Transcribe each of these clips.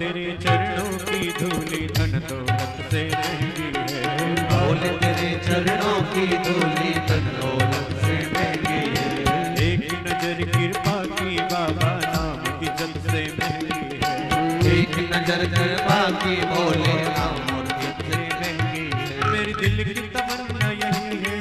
तेरे चरणों की धूली धन दौलत से महंगी है। बोले तेरे चरणों की धूली धन दौलत से महंगी है। एक नजर कृपा की बाबा नाम इज्जत से महंगी है। एक नजर कृपा की बोले नाम और इज्जत से महंगी है। मेरे दिल की तमन्ना यही है,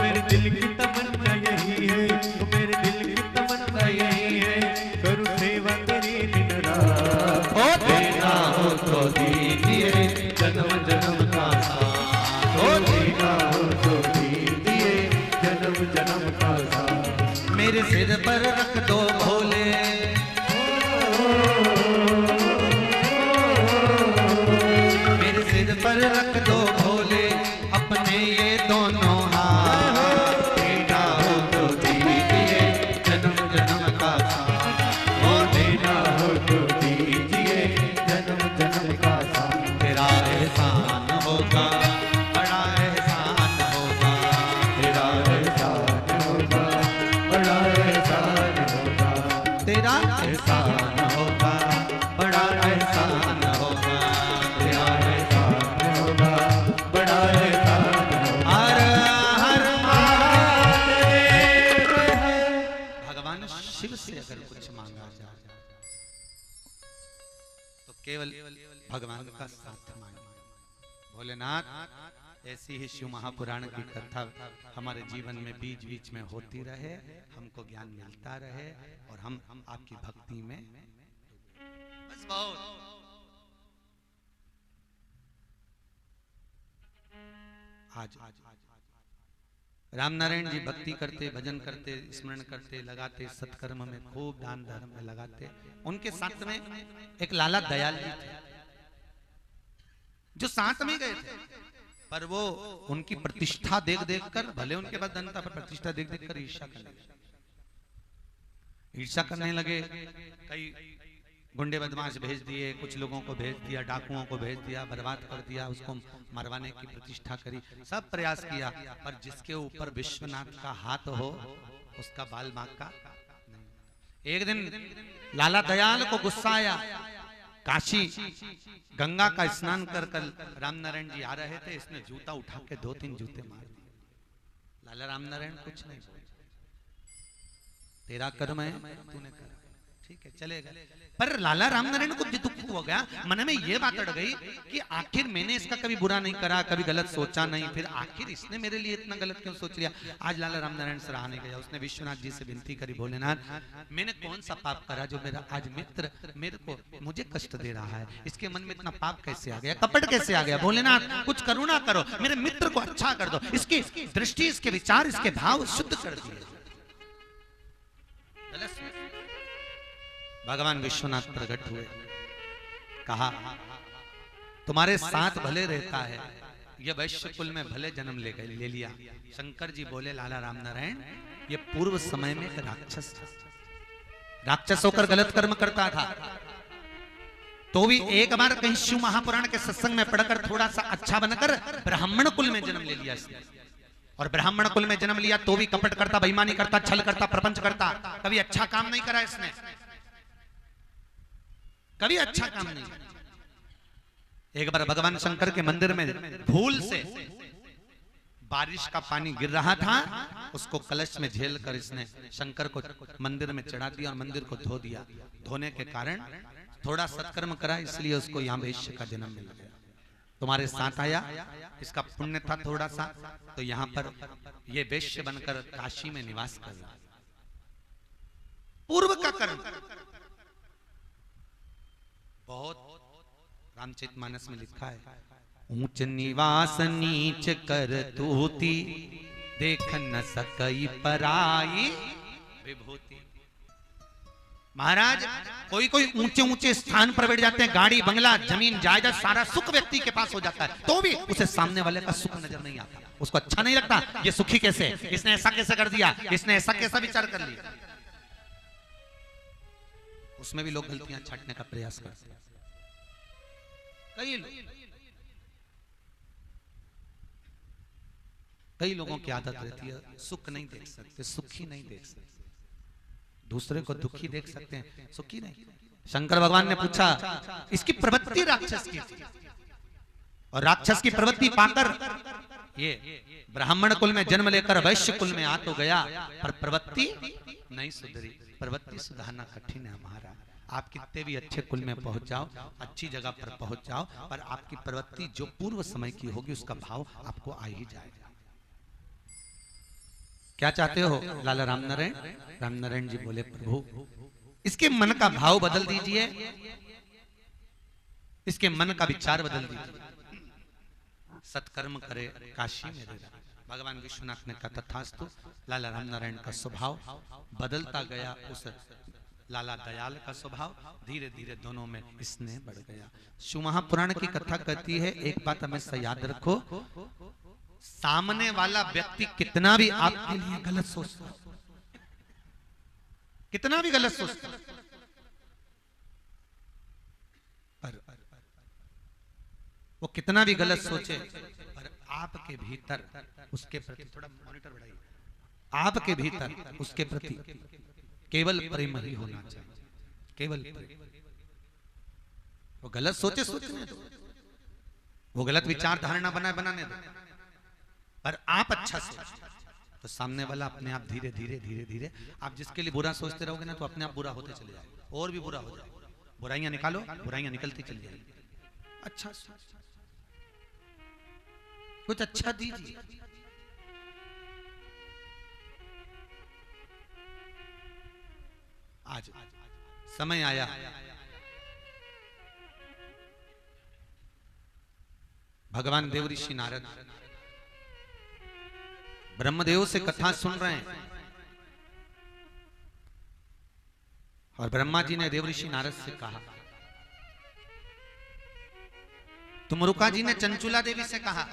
मेरे दिल की तमन्ना यही है, मेरे दिल की तमन्ना यही है, करूँ सेवा तेरी दिन रात। देना हो तो दीजिए जन्म जन्म का साथ। देना हो तो दीजिए जन्म जन्म का साथ। मेरे सिर पर रख दो भोले, मेरे सिर पर रख दो भोले अपने ये दोनों हाथ। देना हो तो दीजिए जन्म जन्म का साथ। देना हो तो दीजिए जन्म जन्म का साथ। तेरा एहसान होगा, बड़ा एहसान होगा। तेरा एहसान होगा, बड़ा एहसान होगा। तेरा एहसान होगा, बड़ा एहसान होगा। तेरा एहसान होगा, बड़ा एहसान होगा। हर हर महादेव। भगवान शिव से अगर कुछ मांगा जाए तो केवल भगवान का साथ मांगे। भोलेनाथ ऐसी ही शिव महापुराण की कथा हमारे जीवन में बीच बीच में होती रहे, हमको ज्ञान मिलता रहे और हम आपकी भक्ति में बस बहुत। आज रामनारायण जी भक्ति करते, भजन करते, स्मरण करते, लगाते, सत्कर्म में खूब दान धर्म में लगाते। उनके साथ में एक लाला दयाल जी थे जो साथ में गए थे, पर वो उनकी प्रतिष्ठा देख देख कर, भले उनके पास धन था पर प्रतिष्ठा देख देख कर ईर्ष्या करने लगे। ईर्ष्या करने लगे। कई गुंडे बदमाश भेज दिए, कुछ लोगों को भेज दिया, डाकुओं को भेज दिया, बर्बाद कर दिया, उसको मरवाने की प्रतिष्ठा करी, सब प्रयास किया, पर जिसके ऊपर विश्वनाथ का हाथ हो उसका बाल बांका नहीं। एक दिन लाला दयाल को गुस्सा आया। काशी गंगा का स्नान कर कर रामनारायण जी आ रहे थे, इसने जूता उठा के 2-3 जूते मार दिए। लाला रामनारायण कुछ नहीं बोले, तेरा कर्म है तूने करा, ठीक है चलेगा। पर लाला रामनारायण को दुख हो गया, मन में ये बात अड़ गई कि आखिर मैंने इसका कभी बुरा नहीं करा, कभी गलत सोचा नहीं, फिर आखिर इसने मेरे लिए इतना गलत क्यों सोच लिया। आज लाला रामनारायण सराहने गया, उसने विश्वनाथ जी से विनती करी, भोलेनाथ मैंने कौन सा पाप करा जो मेरा आज मित्र मेरे को मुझे कष्ट दे रहा है, इसके मन में इतना पाप कैसे आ गया, कपट कैसे आ गया। भोलेनाथ कुछ करुणा करो, मेरे मित्र को अच्छा कर दो, इसकी दृष्टि, इसके विचार, इसके भाव शुद्ध कर दिए। भगवान विश्वनाथ प्रकट हुए, कहा तुम्हारे साथ भले रहता है, ये वैश्य कुल में भले जन्म ले लिया। शंकर जी बोले लाला रामनारायण ये पूर्व समय में एक राक्षस था, राक्षस होकर गलत कर्म करता था, तो भी एक बार कहीं शिव महापुराण के सत्संग में पढ़कर थोड़ा सा अच्छा बनकर ब्राह्मण कुल में जन्म ले लिया इसने। और ब्राह्मण कुल में जन्म लिया तो भी कपट करता, बेईमानी करता, छल करता, प्रपंच करता, कभी अच्छा काम नहीं करा इसने, कभी अच्छा काम नहीं। एक बार भगवान शंकर के मंदिर में भूल से बारिश का पानी गिर रहा था, उसको कलश में झेल कर इसने शंकर को मंदिर में चढ़ा दिया और मंदिर को धो दिया। धोने के कारण थोड़ा सत्कर्म करा, इसलिए उसको यहाँ वैश्य का जन्म मिल गया। तुम्हारे साथ आया, इसका पुण्य था थोड़ा सा, तो यहाँ पर ये वैश्य बनकर काशी में निवास कर रहा। पूर्व का कर्म बहुत, रामचरितमानस में लिखा है, ऊंच निवास नीच कर तूती, देख न सकई पराई विभूति। महाराज कोई कोई ऊंचे ऊंचे स्थान पर बैठ जाते हैं, गाड़ी बंगला जमीन जायदाद सारा सुख व्यक्ति के पास हो जाता है, तो भी उसे सामने वाले का सुख नजर नहीं आता, उसको अच्छा नहीं लगता। ये सुखी कैसे, इसने ऐसा कैसे कर दिया, इसने ऐसा कैसा विचार कर लिया। उसमें भी लोग गलतियां छाटने का प्रयास करते हैं। कई लोगों की आदत रहती है सुख नहीं देख सकते, सुखी नहीं देख सकते। दूसरे को दुखी देख सकते हैं, सुखी नहीं। शंकर भगवान ने पूछा, इसकी प्रवृत्ति राक्षस की थी और राक्षस की प्रवृत्ति पाकर ये ब्राह्मण कुल में जन्म लेकर वैश्य कुल में आ तो गया, पर प्रवृत्ति नहीं सुधरी। प्रवृत्ति सुधारना कठिन है हमारा। आप कितने भी अच्छे कुल में पहुंच जाओ, अच्छी जगह पर पहुंच जाओ, पर आपकी प्रवृत्ति जो पूर्व समय की होगी उसका भाव आपको आ ही जाएगा। क्या चाहते हो लाला रामनारायण? रामनारायण जी बोले, प्रभु इसके मन का भाव बदल दीजिए, इसके मन का विचार बदल दीजिए, सत्कर्म करे काशी में रहेगा। भगवान विश्वनाथ ने कहा तथास्तु। लाला रामनारायण का स्वभाव बदलता गया, उस लाला दयाल का स्वभाव धीरे धीरे दोनों में स्नेह बढ़ गया। शिव महापुराण की कथा कहती है, एक बात हमेशा याद रखो, सामने वाला व्यक्ति कितना भी आपके लिए गलत सोचता, कितना भी गलत सोचता, पर वो कितना भी गलत सोचे, पर आपके भीतर उसके प्रति, थोड़ा मॉनिटर बढ़ाइए, आपके भीतर उसके प्रति केवल प्रेम ही होना चाहिए, केवल प्रेम। वो गलत सोचे सोचने दो, वो गलत विचार धारणा बनाने दो, पर आप अच्छा सोचो तो सामने वाला अपने आप धीरे धीरे धीरे धीरे, आप जिसके लिए बुरा सोचते रहोगे ना तो अपने आप बुरा होते चले जाएगा, और भी बुरा हो जाएगा। बुराइयां निकालो, बुराइयां निकलती चली जाएगी। अच्छा कुछ अच्छा दीजिए। आज समय आया, भगवान देव ऋषि नारद ब्रह्मदेव से कथा सुन रहे हैं, और ब्रह्मा जी ने देव ऋषि नारद से कहा, तुमरुका जी ने चंचुला देवी से कहा,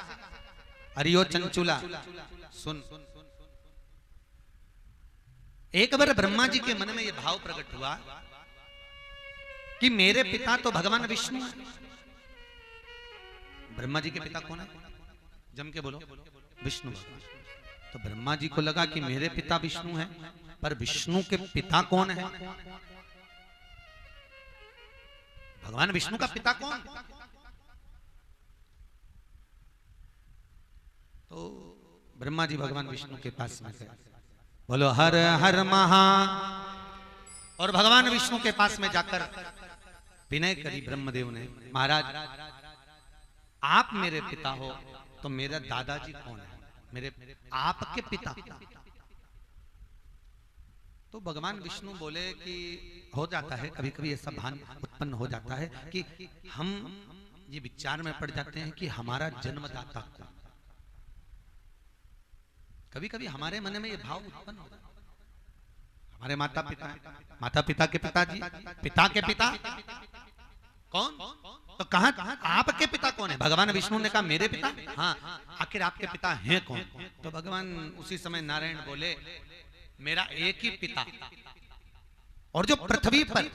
अरे ओ चंचुला सुन। एक बार ब्रह्मा जी के मन में यह भाव प्रकट हुआ कि मेरे पिता तो भगवान विष्णु हैं। ब्रह्मा जी के पिता कौन है? जम के बोलो, विष्णु भगवान। तो ब्रह्मा जी को लगा कि मेरे पिता विष्णु हैं, पर विष्णु के पिता कौन है? भगवान विष्णु का पिता कौन? तो ब्रह्मा जी भगवान विष्णु के पास में गए, बोलो हर हर महा, और भगवान विष्णु के पास में जाकर विनय करी ब्रह्मदेव ने, महाराज आप मेरे पिता हो तो मेरा दादाजी कौन है? मेरे आपके पिता। तो भगवान विष्णु बोले कि हो जाता है कभी कभी ऐसा भान उत्पन्न हो जाता है कि हम ये विचार में पड़ जाते हैं कि हमारा जन्मदाता कौन। कभी कभी हमारे मन में ये भाव उत्पन्न होता है, हमारे माता पिता, माता पिता के पिताजी, पिता के पिता कौन? तो कहा आपके पिता कौन है? भगवान विष्णु ने कहा मेरे पिता। हाँ, आखिर आपके पिता हैं कौन? तो भगवान उसी समय नारायण बोले, मेरा एक ही पिता, और जो पृथ्वी पर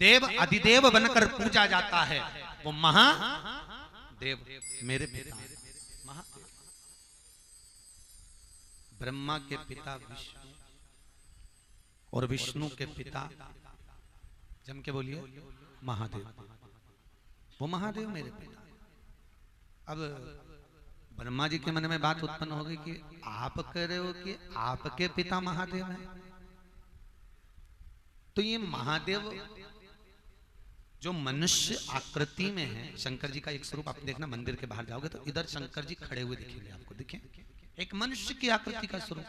देव अधिदेव बनकर पूजा जाता है वो महादेव मेरे पिता। महादेव ब्रह्मा के पिता विष्णु, और विष्णु के पिता जम के बोलिए महादेव, वो महादेव मेरे पिता। अब ब्रह्मा जी के मन में बात उत्पन्न हो गई कि आप कह रहे हो कि आपके पिता महादेव हैं, तो ये महादेव जो मनुष्य आकृति में है, शंकर जी का एक स्वरूप आप देखना, मंदिर के बाहर जाओगे तो इधर शंकर जी खड़े हुए दिखेंगे आपको, दिखे एक मनुष्य की आकृति का स्वरूप,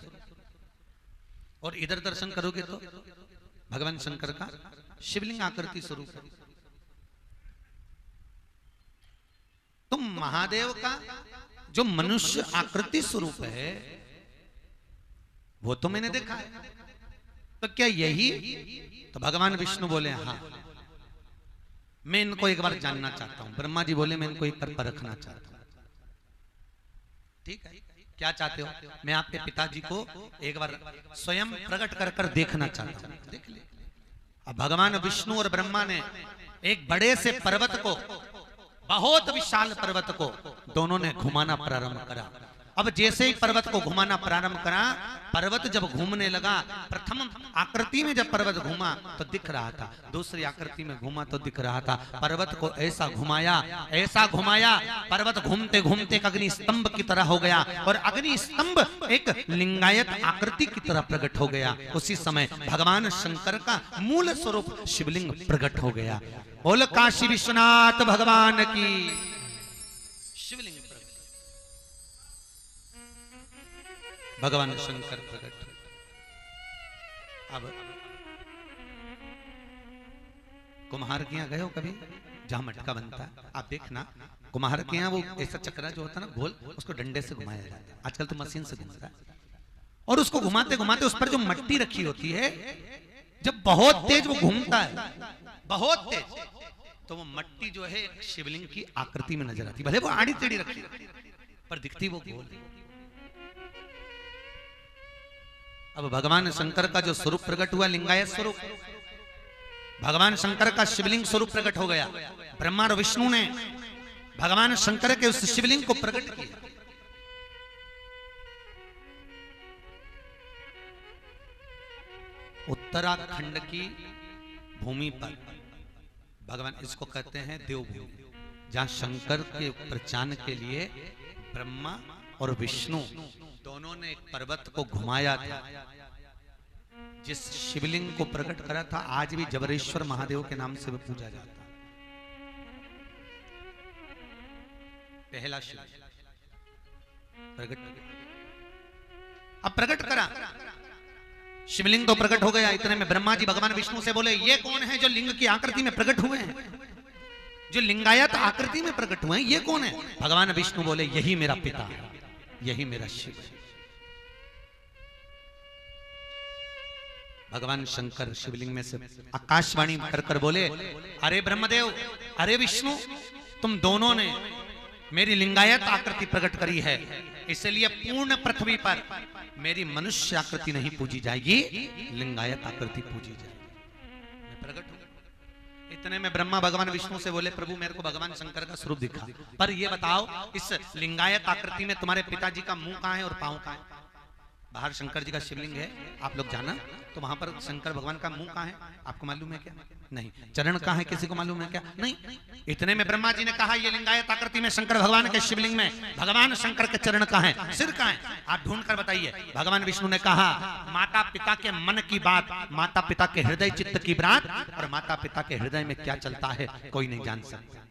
और इधर दर्शन करोगे तो भगवान शंकर का शिवलिंग आकृति स्वरूप है। तो महादेव का जो मनुष्य आकृति स्वरूप है वो तो मैंने देखा है, तो क्या यही? तो भगवान विष्णु बोले हाँ, मैं इनको एक बार जानना चाहता हूं। ब्रह्मा जी बोले मैं इनको एक बार परखना चाहता हूं। ठीक है, क्या चाहते हो? मैं आपके पिताजी को एक बार स्वयं प्रकट कर कर देखना चाहता हूं। देख ले। अब भगवान विष्णु और ब्रह्मा ने एक बड़े से पर्वत को, बहुत विशाल पर्वत को दोनों ने घुमाना प्रारंभ करा, अब जैसे ही पर्वत को घुमाना प्रारंभ करा, पर्वत जब घूमने लगा, प्रथम आकृति में जब पर्वत घूमा तो दिख रहा था, दूसरी आकृति में घूमा तो दिख रहा था। पर्वत को ऐसा घुमाया, पर्वत घूमते घूमते एक अग्नि स्तंभ की तरह हो गया और अग्नि स्तंभ एक लिंगायत आकृति की तरह प्रकट हो गया। उसी समय भगवान शंकर का मूल स्वरूप शिवलिंग प्रकट हो गया। बोल काशी विश्वनाथ भगवान की। शिवलिंग भगवान शंकर प्रकट। अब कुम्हार के यहाँ गए हो कभी, जहां मटका बनता है, आप देखना कुम्हार के यहाँ वो ऐसा चक्रा जो होता है ना गोल, उसको डंडे से घुमाया जाता है। आजकल तो मशीन से घूमता है, और उसको घुमाते घुमाते उस पर जो मट्टी रखी होती है, जब बहुत तेज वो घूमता है, बहुत तेज, तो वो मट्टी जो है शिवलिंग की आकृति में नजर आती है। भले वो आड़ी टेढ़ी रखी पर दिखती वो गोल। अब भगवान शंकर का जो स्वरूप प्रकट हुआ, लिंगायत स्वरूप, भगवान शंकर का शिवलिंग स्वरूप प्रकट हो गया। ब्रह्मा और विष्णु ने भगवान शंकर के उस शिवलिंग को प्रकट किया। उत्तराखंड की भूमि पर भगवान, इसको कहते हैं देवभूमि, जहां शंकर के प्रचान के लिए ब्रह्मा और विष्णु दोनों ने एक पर्वत को घुमाया था, जिस शिवलिंग को प्रकट करा था। आज भी जबरेश्वर महादेव के नाम से पूजा जाता है। पहला शिवलिंग प्रकट, अब प्रकट करा शिवलिंग तो प्रकट हो गया। इतने में ब्रह्मा जी भगवान विष्णु से बोले, ये कौन है जो लिंग की आकृति में प्रकट हुए हैं, जो लिंगायत आकृति में प्रकट हुए हैं, ये कौन है? भगवान विष्णु बोले, यही मेरा पिता है, यही मेरा शिव है। भगवान शंकर शिवलिंग में से आकाशवाणी कर कर बोले, अरे ब्रह्मदेव, अरे विष्णु, तुम दोनों ने मेरी लिंगायत आकृति प्रकट करी है, इसलिए पूर्ण पृथ्वी पर मेरी मनुष्य आकृति नहीं पूजी जाएगी, लिंगायत आकृति पूजी जाएगी। मैं प्रकट हूं। इतने में ब्रह्मा भगवान विष्णु से बोले, प्रभु मेरे को भगवान शंकर का स्वरूप दिखा, पर ये बताओ इस लिंगायत आकृति में तुम्हारे पिताजी का मुंह कहां है और पांव कहां है? बाहर शंकर जी का शिवलिंग है, आप लोग जाना, तो वहां पर शंकर भगवान का मुंह कहां है, आपको मालूम है क्या? नहीं। चरण कहां है, किसी को मालूम है क्या? नहीं। इतने में ब्रह्मा जी ने कहा, ये लिंगायत आकृति में शंकर भगवान के शिवलिंग में भगवान शंकर के चरण कहां है, सिर कहां है, आप ढूंढ कर बताइए। भगवान विष्णु ने कहा, माता पिता के मन की बात, माता पिता के हृदय चित्त की बात, और माता पिता के हृदय में क्या चलता है कोई नहीं जान सकता।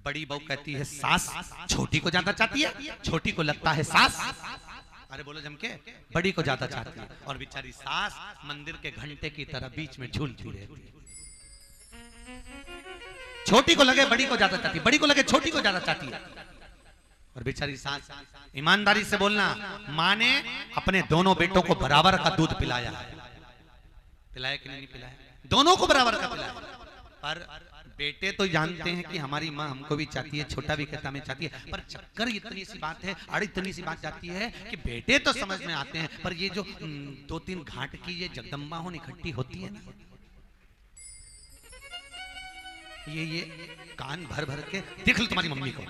बड़ी बहू कहती है सास छोटी को ज्यादा चाहती है, छोटी को लगता है सास, अरे बोलो जम के, बड़ी को ज्यादा चाहती है, और बेचारी सास मंदिर के घंटे की तरह बीच में झूलती रहती है। छोटी को लगे बड़ी को ज्यादा चाहती है, बड़ी को लगे छोटी को ज्यादा चाहती है, और बेचारी सास। ईमानदारी से बोलना, माँ ने अपने दोनों बेटों को बराबर का दूध पिलाया है, पिलाया कि नहीं पिलाया? दोनों को बराबर का पिलाया, पर बेटे तो जानते हैं कि हमारी माँ हमको भी चाहती है, छोटा भी कहता हमें चाहती है, पर चक्कर इतनी सी बात है, अड़ इतनी सी बात जाती है कि बेटे तो समझ में आते हैं, पर ये जो 2-3 घाट की ये जगदम्बा होने इकट्ठी होती है ना, ये कान भर भर के देख लो तुम्हारी मम्मी को,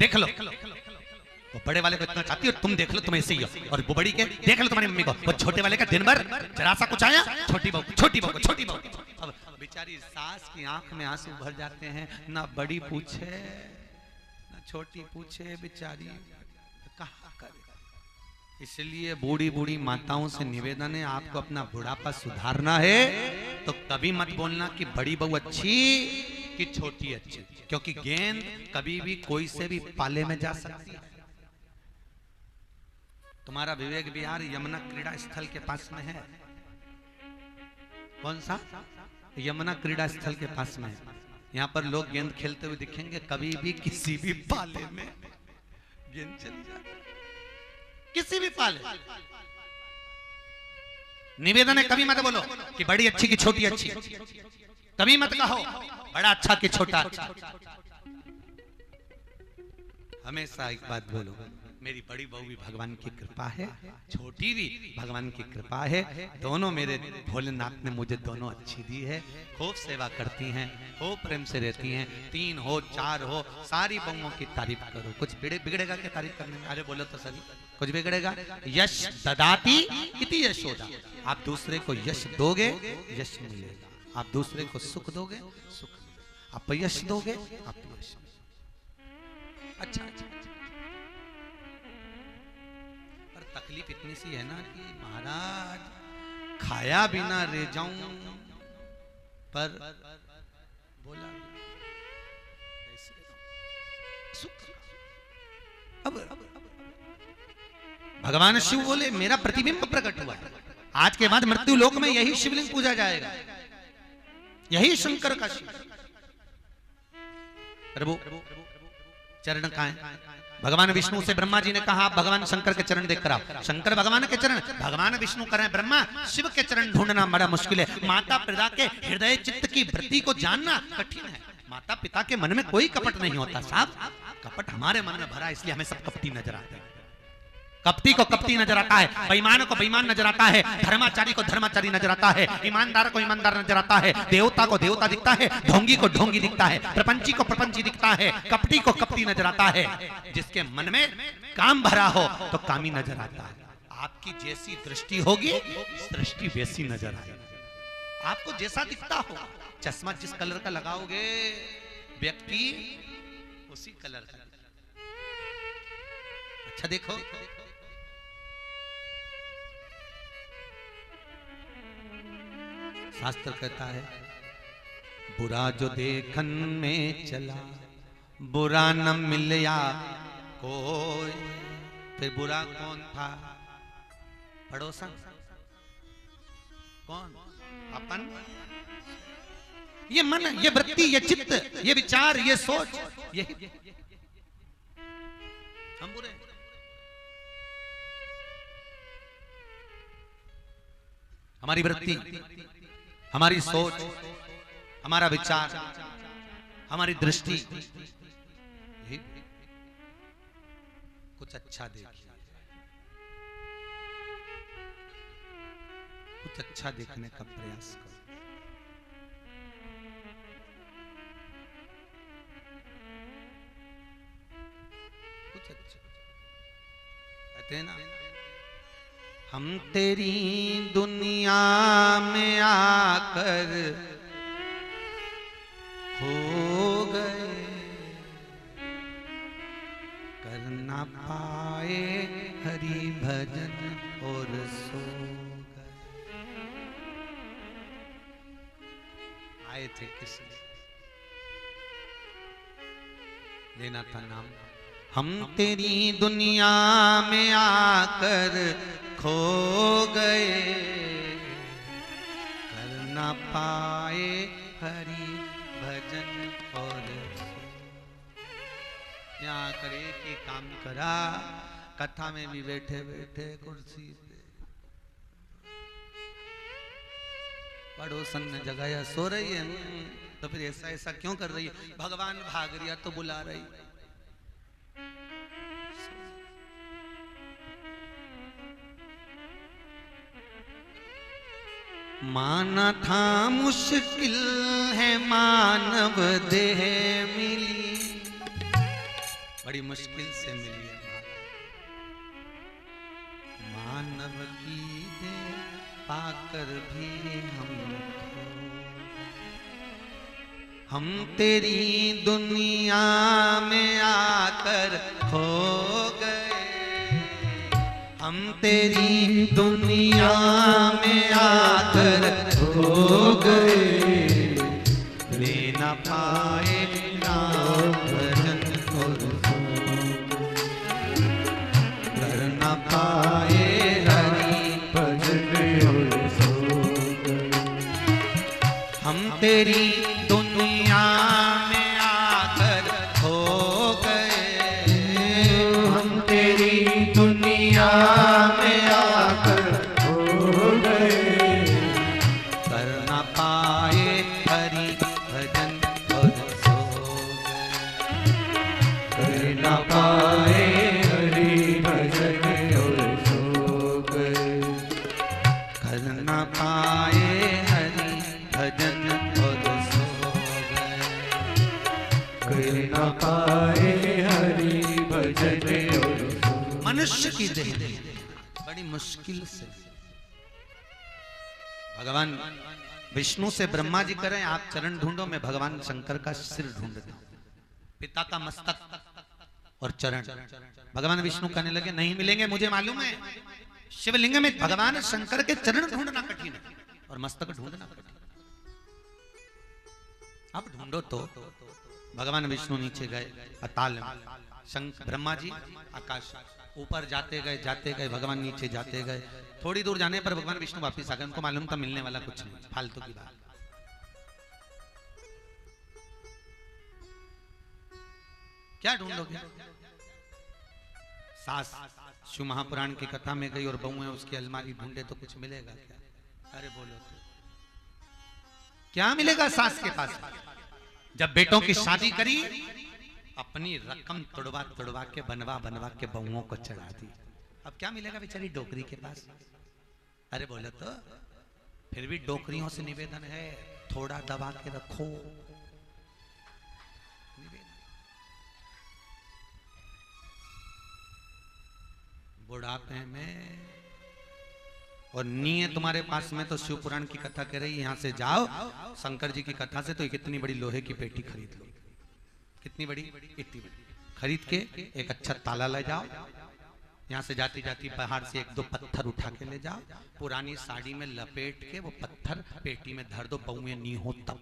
देख लो, वो बड़े वाले को इतना चाहती है और तुम देख लो तुम ऐसे ही हो, और वो बड़ी के देख लो तुम्हारी मम्मी को, वो छोटे वाले का दिन भर जरा सा कुछ आया, छोटी बहू, छोटी बहू, छोटी बहू। अब बेचारी सास की आंख में आंसू भर जाते हैं, ना बड़ी पूछे ना छोटी पूछे, बेचारी कहाँ करे। इसलिए बूढ़ी बूढ़ी माताओं से निवेदन है, आपको अपना बुढ़ापा सुधारना है तो कभी मत बोलना कि बड़ी बहू अच्छी कि छोटी अच्छी, क्योंकि गेंद कभी भी कोई से भी पाले में जा सकती है। तुम्हारा विवेक विहार यमुना क्रीड़ा स्थल के पास में है। कौन सा? यमुना क्रीड़ा स्थल के पास में। यहाँ पर लोग गेंद खेलते हुए दिखेंगे, कभी भी किसी भी पाले में गेंद चली जाती, किसी भी पाले। निवेदन है, कभी मत बोलो कि बड़ी अच्छी की छोटी अच्छी, कभी मत कहो बड़ा अच्छा कि छोटा अच्छा। हमेशा एक बात बोलो, मेरी बड़ी बहू भी भगवान की कृपा है, छोटी भी भगवान की कृपा है। दोनों मेरे भोलेनाथ ने मुझे दोनों अच्छी दी है, खूब सेवा करती हैं, खूब प्रेम से रहती हैं। 3 हो 4 हो, सारी बहुओं की तारीफ करो। कुछ बिगड़ेगा क्या तारीफ करने में? अरे बोलो तो सही, कुछ बिगड़ेगा? यश ददाती इति यशोदा। आप दूसरे को यश दोगे, यश मिलेगा। आप दूसरे को सुख दोगे, सुख मिलेगा। आप यश दोगे, आप यश। अच्छा अच्छा, पर तकलीफ इतनी सी है ना कि महाराज खाया बिना रह जाऊं, पर बोला कैसे सुख। अब भगवान शिव बोले मेरा प्रतिबिंब प्रकट हुआ है, आज के बाद मृत्यु लोक में यही शिवलिंग पूजा जाएगा, यही शंकर का शिव। प्रभु चरण कहां है? भगवान विष्णु से ब्रह्मा जी ने कहा आप भगवान शंकर के चरण देख कर आओ। शंकर भगवान के चरण, भगवान विष्णु करें ब्रह्मा, शिव के चरण ढूंढना बड़ा मुश्किल है। माता पिता के हृदय चित्त की वृत्ति को जानना कठिन है। माता पिता के मन में कोई कपट नहीं होता साहब, कपट हमारे मन में भरा, इसलिए हमें सब कपटी नजर आते हैं। कपटी को कपटी नजर आता है, बेईमान को बेईमान नजर आता है, धर्माचारी को धर्माचारी नजर आता है, ईमानदार को ईमानदार नजर आता है, देवता को देवता दिखता है, ढोंगी को ढोंगी दिखता है, प्रपंची को प्रपंची दिखता है, कपटी को कपटी नजर आता है। जिसके मन में काम भरा हो तो कामी नजर आता है। आपकी जैसी दृष्टि होगी दृष्टि वैसी नजर आएगी। आपको जैसा दिखता हो, चश्मा जिस कलर का लगाओगे व्यक्ति उसी कलर का। अच्छा देखो, शास्त्र कहता है बुरा जो देखन में चला बुरा न मिलया कोई। फिर बुरा कौन था? पड़ोसन। कौन? अपन। ये मन, ये वृत्ति, ये चित्त, ये विचार, ये सोच, यही हम बुरे। हमारी वृत्ति, हमारी सोच, हमारा विचार, हमारी दृष्टि, कुछ अच्छा देखिए, कुछ अच्छा देखने का प्रयास करो। कुछ अच्छा कहते हैं ना, हम तेरी दुनिया में आकर खो गए, कर ना पाए हरि भजन और सो गए। आए थे किसी, लेना था नाम। हम तेरी दुनिया में आकर खो गए, कर ना पाए हरि भजन और यहाँ करे कि काम करा, कथा में भी बैठे बैठे कुर्सी पे पड़ोसन ने जगाया, सो रही है तो फिर ऐसा ऐसा क्यों कर रही है? भगवान भाग रिया तो बुला रही। माना था मुश्किल है मानव देह मिली, बड़ी मुश्किल से मिली है मानव की देह पाकर भी हम तेरी दुनिया में आकर खो गए, हम तेरी दुनिया में आकर खो गए, ले न पाए नाम भजन और कर न पाए हरि भजन और सो। हम तेरी दुनिया में आकर खो गए, हम तेरी दुनिया में आकर खो गए, कर न पाए हरि भजन और सो गए, कर न पाए हरि और मनुष्य की देह बड़ी मुश्किल से भगवान विष्णु से ब्रह्मा जी करें आप चरण ढूंढो, मैं भगवान शंकर का सिर ढूंढता हूं, पिता का मस्तक और चरण। भगवान विष्णु कहने लगे नहीं मिलेंगे, मुझे मालूम है शिवलिंग में भगवान शंकर के चरण ढूंढना कठिन है और मस्तक ढूंढना कठिन। अब ढूंढो तो भगवान विष्णु नीचे गए अताल में, शंकर ब्रह्मा जी आकाश ऊपर जाते गए भगवान नीचे जाते गए। थोड़ी दूर जाने पर भगवान विष्णु वापस आ गए, उनको मालूम था मिलने वाला कुछ नहीं, फालतू की बात। क्या ढूंढोगे? सास शिव महापुराण की कथा में गई और बहू है उसकी अलमारी ढूंढे तो कुछ मिलेगा क्या? अरे बोलो तो क्या मिलेगा सास के पास? जब बेटों की शादी करी अपनी रकम तोड़वा के बनवा के बहुओं को चढ़ा दी। अब क्या मिलेगा बेचारी डोकरी के पास? अरे बोलो तो फिर भी डोकरियों से निवेदन है थोड़ा दबा के रखो। बुढ़ापे में और नींद है तुम्हारे पास में तो शिव पुराण की कथा कह रही है यहां से जाओ शंकर जी की कथा से तो कितनी बड़ी लोहे की पेटी खरीद लो। कितनी बड़ी? इतनी बड़ी खरीद के एक अच्छा ताला ले जाओ, यहाँ से जाती जाती बाहर से एक दो पत्थर उठा के ले जाओ, पुरानी साड़ी में लपेट के वो पत्थर पेटी में धर दो, बहुएं नहीं हो तब।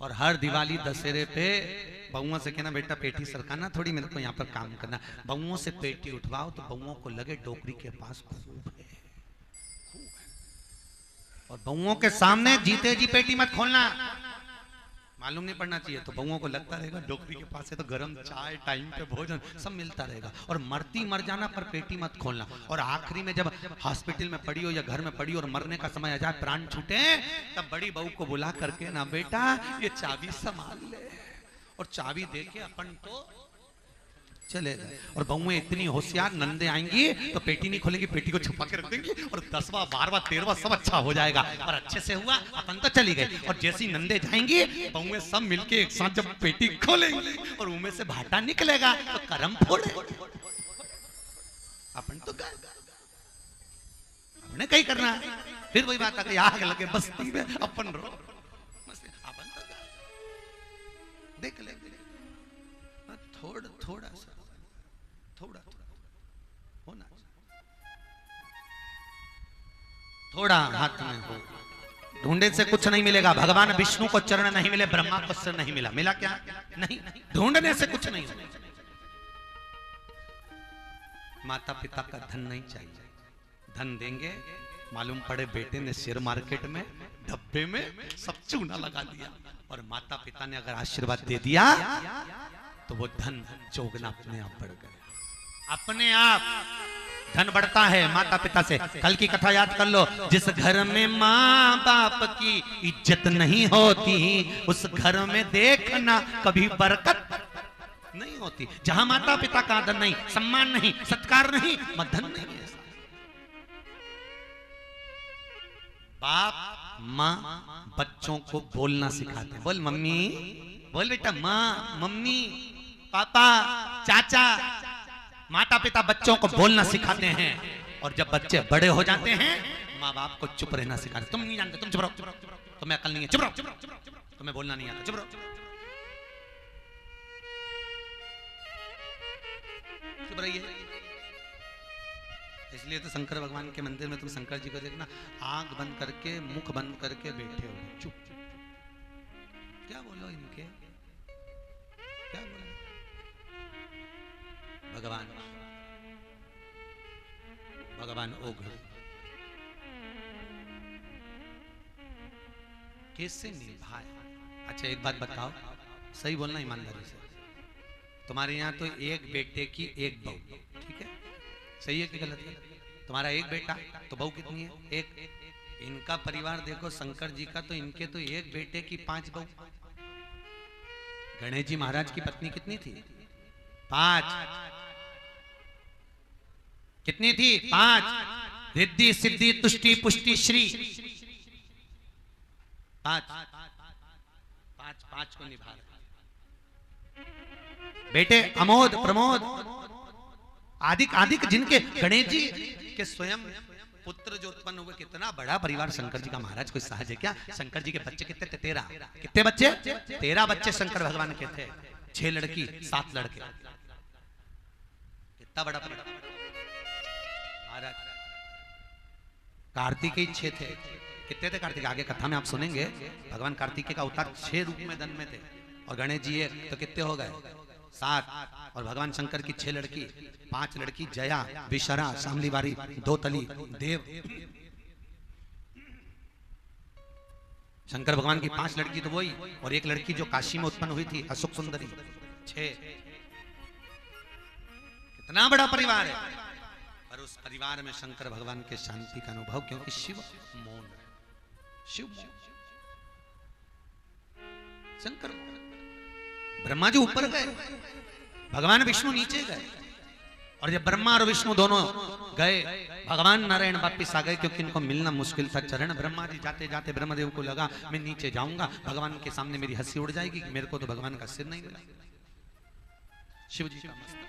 और हर दिवाली दशहरे पे बहुओं से कहना बेटा पेटी सरकाना थोड़ी, मेरे को यहाँ पर काम करना। बहुओं से पेटी उठवाओ तो बहुओं को लगे डोकरी के पास खूब है। और बहुओं के सामने जीते जी पेटी मत खोलना, मालूम नहीं पड़ना चाहिए। तो बहुओं को लगता रहेगा डोकरी के पास है तो गरम चाय टाइम पे भोजन सब मिलता रहेगा। और मरती मर जाना पर पेटी मत खोलना। और आखिरी में जब हॉस्पिटल में पड़ी हो या घर में पड़ी और मरने का समय आ जाए प्राण छूटे तब बड़ी बहू को बुला करके ना बेटा ये चाबी संभाल ले, और चाबी दे के अपन तो चले गए। और बहुएं इतनी होशियार, नंदे आएंगी तो पेटी नहीं खोलेगी, पेटी को छुपा के रख देंगी और 10वां 12वां 13वां सब अच्छा हो जाएगा और अच्छे से हुआ अपन तो चली गई। और जैसी नंदे जाएंगी बहुएं सब मिलके एक साथ जब पेटी खोलेंगी और उनमें से भाटा निकलेगा तो करम फोड़े अपन तो गए। अपने कहीं करना है फिर वही बात आ गई आग लगे बस्ती में अपन रो अपन तो देख ले थोड़ा सा थोड़ा होना, थोड़ा हाथ में हो। ढूंढे से कुछ नहीं मिलेगा। भगवान विष्णु को चरण नहीं मिले, ब्रह्मा को सिर नहीं मिला, मिला क्या? नहीं। ढूंढने से कुछ नहीं होगा। माता पिता का धन नहीं चाहिए, धन देंगे मालूम पड़े बेटे ने शेयर मार्केट में डब्बे में सब चूना लगा दिया और माता पिता ने अगर आशीर्वाद दे दिया तो वो धन चौगना अपने आप बढ़ गया। अपने आप धन बढ़ता है माता पिता से। कल की कथा याद कर लो, जिस घर में माँ बाप की इज्जत नहीं होती उस घर में देखना कभी बरकत नहीं होती। जहां माता पिता का आदर नहीं, सम्मान नहीं, सत्कार नहीं, धन नहीं है। बाप माँ बच्चों को बोलना सिखाते हैं। बोल मम्मी, बोल बेटा, माँ, मम्मी, पापा, चाचा। माता पिता बच्चों को बोलना सिखाते हैं और जब बच्चे बड़े हो जाते हैं माँ बाप को चुप रहना सिखाते। तुम नहीं जानते, तुम चुप रहो, तुम्हें अकल नहीं है, चुप रहो, तुम्हें बोलना नहीं आता, चुप रहो, चुप रहिए। इसलिए तो शंकर भगवान के मंदिर में तुम शंकर जी को देखना, आंख बंद करके मुख बंद करके बैठे हो, चुप। क्या बोलो इनके, क्या बोलो? भगवान ओघड़ कैसे निभाए? अच्छा एक बात बताओ, सही बोलना ईमानदारी से। तुम्हारे यहाँ तो एक बेटे की एक बहू, ठीक है? सही है कि गलत है? तुम्हारा एक बेटा तो बहू कितनी है? एक। इनका परिवार देखो शंकर जी का, तो इनके तो एक बेटे की 5 बहू। गणेश जी महाराज की पत्नी कितनी थी? 5। कितनी थी? 5। रिद्धि सिद्धि तुष्टि पुष्टि श्री। 5 को निभा रहे। बेटे अमोद प्रमोद आदिक आदिक जिनके गणेश जी के स्वयं पुत्र जो उत्पन्न हुए, कितना बड़ा परिवार शंकर जी का। महाराज कोई सहज है क्या? शंकर जी के बच्चे कितने थे? 13। कितने बच्चे? 13 बच्चे शंकर भगवान के थे। 6 लड़की 7 लड़के। कितना बड़ा परिवार। महाराज कार्तिकेय 6 थे। कितने थे कार्तिक? आगे कथा में आप सुनेंगे। भगवान कार्तिकेय का अवतार 6 रूप में धन में थे, और गणेश जी 1, तो कितने हो गए? 7। और भगवान शंकर की 6 लड़की, 5 लड़की जया, विशरा, शामली बारी, 2 तली, देव। शंकर भगवान की 5 लड़की तो वही, और 1 लड़की जो काशी में उत्पन्न हुई थी, अशोक सुंदरी। 6। कितना बड़ा परिवार है। पर उस परिवार में शंकर भगवान के शांति का अनुभव, क्योंकि शिव मौन, शिव शंकर। ब्रह्मा जी ऊपर गए, भगवान विष्णु नीचे गए, और जब ब्रह्मा और विष्णु दोनों गए, भगवान नारायण वापिस आ गए, क्योंकि इनको मिलना मुश्किल था। चरण ब्रह्मा जी जाते जाते ब्रह्मदेव को लगा मैं नीचे जाऊंगा, भगवान के सामने मेरी हंसी उड़ जाएगी, मेरे को तो भगवान का सिर नहीं मिला। शिव जी का मस्तक,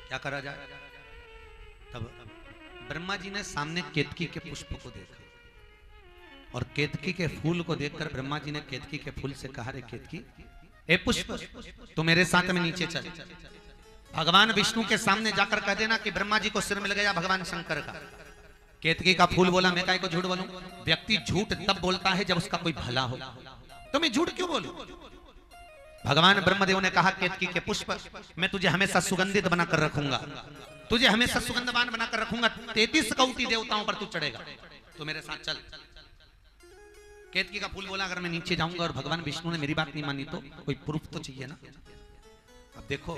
क्या करा जाए? तब ब्रह्मा जी ने सामने केतकी के पुष्प को देखा, और केतकी के फूल को देखकर ब्रह्मा जी ने केतकी के फूल से कहा, रे केतकी, ए पुष्प, तू मेरे साथ में नीचे चल। भगवान विष्णु के सामने जाकर कह देना कि ब्रह्मा जी को सिर मिल गया भगवान शंकर का। केतकी का फूल बोला, मैं काहे को झूठ बोलूं? व्यक्ति झूठ तब बोलता है जब उसका कोई भला हो, तो मैं झूठ क्यों बोलूं? भगवान ब्रह्मदेव ने कहा, केतकी के पुष्प, मैं तुझे हमेशा सुगंधित बनाकर रखूंगा, तुझे हमेशा सुगंधवान बनाकर रखूंगा। 33 कौटी देवताओं पर तू चढ़ेगा, तो मेरे साथ चल। केतकी का फूल बोला, अगर मैं नीचे जाऊंगा और भगवान विष्णु ने मेरी बात नहीं मानी तो कोई प्रूफ तो चाहिए ना। अब देखो,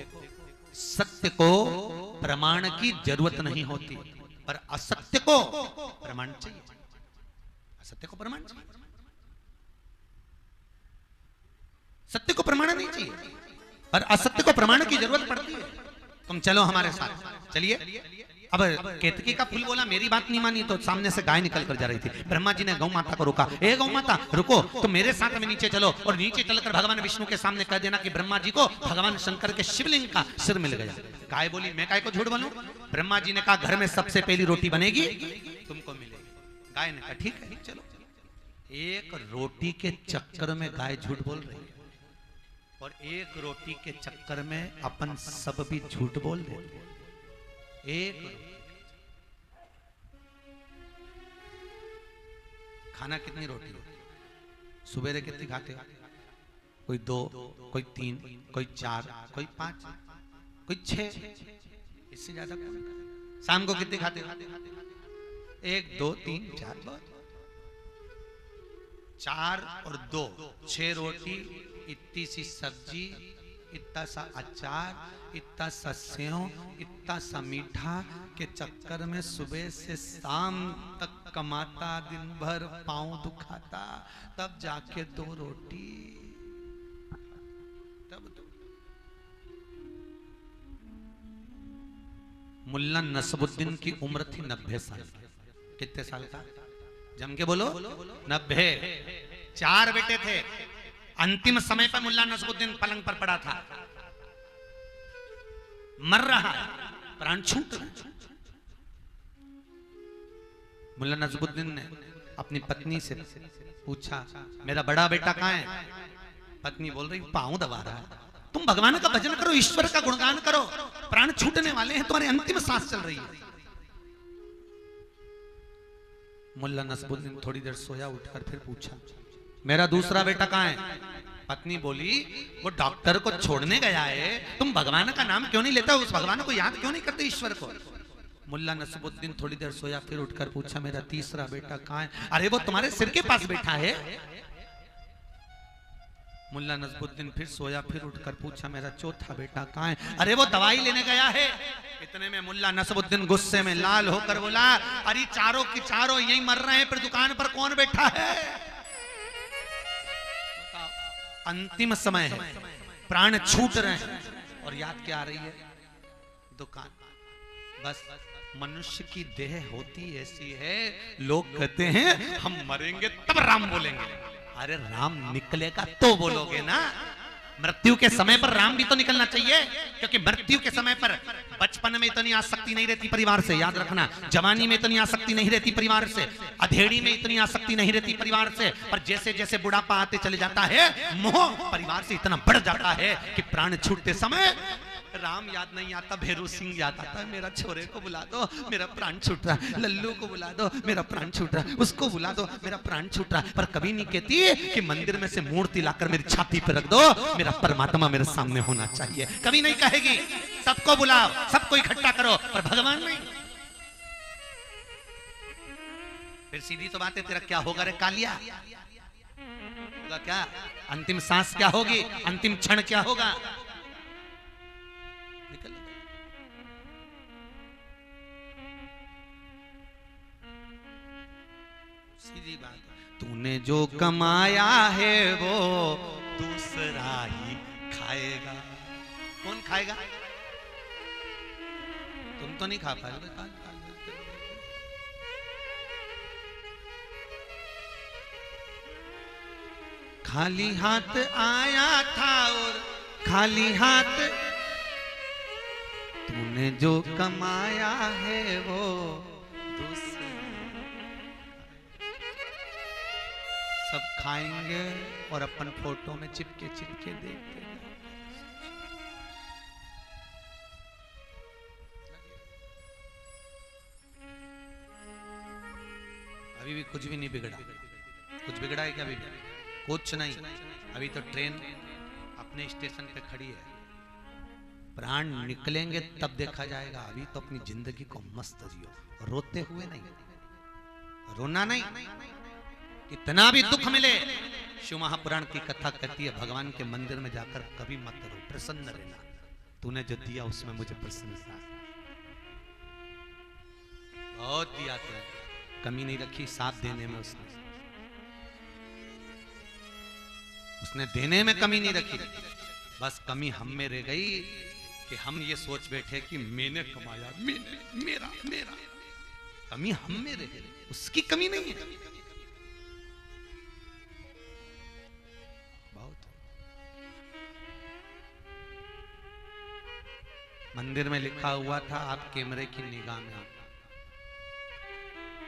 सत्य को प्रमाण की जरूरत नहीं होती, पर असत्य को प्रमाण चाहिए। असत्य को प्रमाण चाहिए, सत्य को प्रमाण नहीं चाहिए, पर असत्य को प्रमाण की जरूरत पड़ती है। तुम चलो हमारे साथ, चलिए। अब केतकी का फूल बोला, मेरी बात नहीं मानी, तो सामने से गाय निकल कर जा रही थी। ब्रह्मा जी ने गौ माता को रोका, ए गौ माता रुको, तो मेरे साथ में नीचे चलो, और नीचे चलकर भगवान विष्णु के सामने कह देना कि ब्रह्मा जी को भगवान शंकर के शिवलिंग का सिर मिल गया। गाय बोली, मैं गाय को झूठ बोलूं? ब्रह्मा जी ने कहा, घर में सबसे पहली रोटी बनेगी, तुमको मिलेगी। गाय ने कहा, ठीक है चलो। एक रोटी के चक्कर में गाय झूठ बोल रही है, और एक रोटी के चक्कर में अपन सब भी झूठ बोल रहे। एक खाना कितनी रोटी हो? सुबेरे कितनी खाते हो? कोई 2, कोई 3, कोई 4, कोई 5, कोई 6, इससे ज्यादा। शाम को कितनी खाते हो? 1, 2, 3, 4, 4 और 2, 6 रोटी, इतनी सी सब्जी, इतना सा अचार, इतना सा सेव, इतना सा मीठा के चक्कर में सुबह से शाम तक कमाता, दिन भर पांव दुखाता, तब जाके 2 रोटी, तब 2। मुल्ला नसबुद्दीन की उम्र थी 90 साल। कितने साल का? जम के बोलो, 90। 4 बेटे थे। अंतिम समय पर मुल्ला नसबुद्दीन पलंग पर पड़ा था, मर रहा है, प्राण छूट रहा है। मुल्ला नसबुद्दीन ने अपनी पत्नी से पूछा, मेरा बड़ा बेटा कहाँ है? पत्नी बोल रही, पांव दबा रहा है। तुम भगवान का भजन करो, ईश्वर का गुणगान करो, प्राण छूटने वाले हैं, तुम्हारी अंतिम सांस चल रही है। मुल्ला नसबुद्दीन थोड़ी देर सोया, उठकर फिर पूछा, मेरा दूसरा बेटा कहाँ है? पत्नी बोली, वो डॉक्टर को छोड़ने गया है। तुम भगवान का नाम क्यों नहीं लेता? उस भगवान को याद क्यों नहीं करते, ईश्वर को? मुल्ला नसबुद्दीन थोड़ी देर सोया, फिर उठकर पूछा, मेरा तीसरा बेटा कहाँ है? अरे वो तुम्हारे सिर के पास बैठा है। मुल्ला नसबुद्दीन फिर सोया, फिर उठकर पूछा, मेरा चौथा बेटा कहाँ है? अरे वो दवाई लेने गया है। इतने में मुल्ला नसबुद्दीन गुस्से में लाल होकर बोला, अरे चारों की चारों यही मर रहे हैं, फिर दुकान पर कौन बैठा है? अंतिम समय है, प्राण छूट रहे हैं, और याद क्या आ रही है? दुकान। बस मनुष्य की देह होती ऐसी है, लोग कहते हैं हम मरेंगे तब राम बोलेंगे। अरे राम निकलेगा तो बोलोगे ना। मृत्यु के समय पर राम भी तो निकलना चाहिए, क्योंकि मृत्यु के समय पर बचपन में इतनी आसक्ति नहीं रहती परिवार से, याद रखना। जवानी में इतनी आसक्ति नहीं रहती परिवार से, अधेड़ी में इतनी आसक्ति नहीं रहती परिवार से, पर जैसे जैसे बुढ़ापा आते चले जाता है, मोह परिवार से इतना बढ़ जाता है कि प्राण छूटते समय राम याद नहीं आता, भैरू सिंह याद आता है। मेरा छोरे को बुला दो, मेरा प्राण छूट रहा है, लल्लू को बुला दो, मेरा प्राण छूट रहा है, उसको बुला दो, मेरा प्राण छूट रहा है। पर कभी नहीं कहती कि मंदिर में से मूर्ति लाकर मेरी छाती पर रख दो, मेरा परमात्मा मेरे सामने होना चाहिए। कभी नहीं कहेगी। सबको बुलाओ, सबको इकट्ठा करो, पर भगवान नहीं। फिर सीधी तो बात है, तेरा क्या होगा रे कालिया? होगा क्या? अंतिम सांस क्या होगी? अंतिम क्षण क्या होगा? निकल। सीधी बात, तूने जो कमाया है वो दूसरा ही खाएगा। कौन खाएगा? तुम तो नहीं खा पाओगे। खाली हाथ आया था और खाली हाथ, तूने जो कमाया है वो दूसरा। सब खाएंगे और अपन फोटो में चिपके चिपके देखते। अभी भी कुछ भी नहीं बिगड़ा। कुछ बिगड़ा है क्या? अभी कुछ नहीं। अभी तो ट्रेन अपने स्टेशन पे खड़ी है, प्राण निकलेंगे तब देखा जाएगा। अभी तो अपनी जिंदगी को मस्त जियो, रोते हुए नहीं, रोना नहीं। कितना भी दुख मिले, शिव महापुराण की कथा कहती है, भगवान के मंदिर में जाकर कभी मत रो, प्रसन्न रहना। तूने जो दिया उसमें मुझे प्रसन्नता, बहुत दिया तूने, कमी नहीं रखी। साथ देने में उसने देने में कमी नहीं रखी। बस कमी हम में रह गई कि हम ये सोच बैठे कि मैंने कमाया, मेरा मेरा। कमी हम में रह गई, उसकी कमी नहीं है। बहुत मंदिर में लिखा हुआ था, आप कैमरे की निगाह में।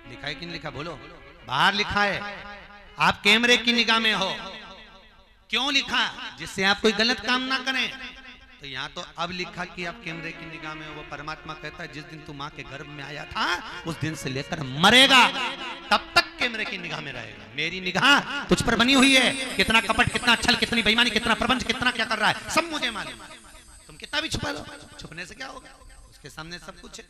लिखा है कि नहीं लिखा? बोलो। बाहर लिखा है, आप कैमरे की निगाह में हो। क्यों लिखा? जिससे आप कोई गलत काम ना करें। तो यहाँ तो अब लिखा कि आप कैमरे की निगाह में हो। वो परमात्मा कहता है, जिस दिन तू माँ के गर्भ में आया था उस दिन से लेकर मरेगा तब तक कैमरे की निगाह में रहेगा। मेरी निगाह तुझ पर बनी हुई है। कितना कपट, कितना छल, कितनी बेईमानी, कितना प्रपंच, कितना क्या कर रहा है, सब मुझे मालूम। तुम कितना भी छुपा लो, छुपने से क्या होगा? उसके सामने सब कुछ है।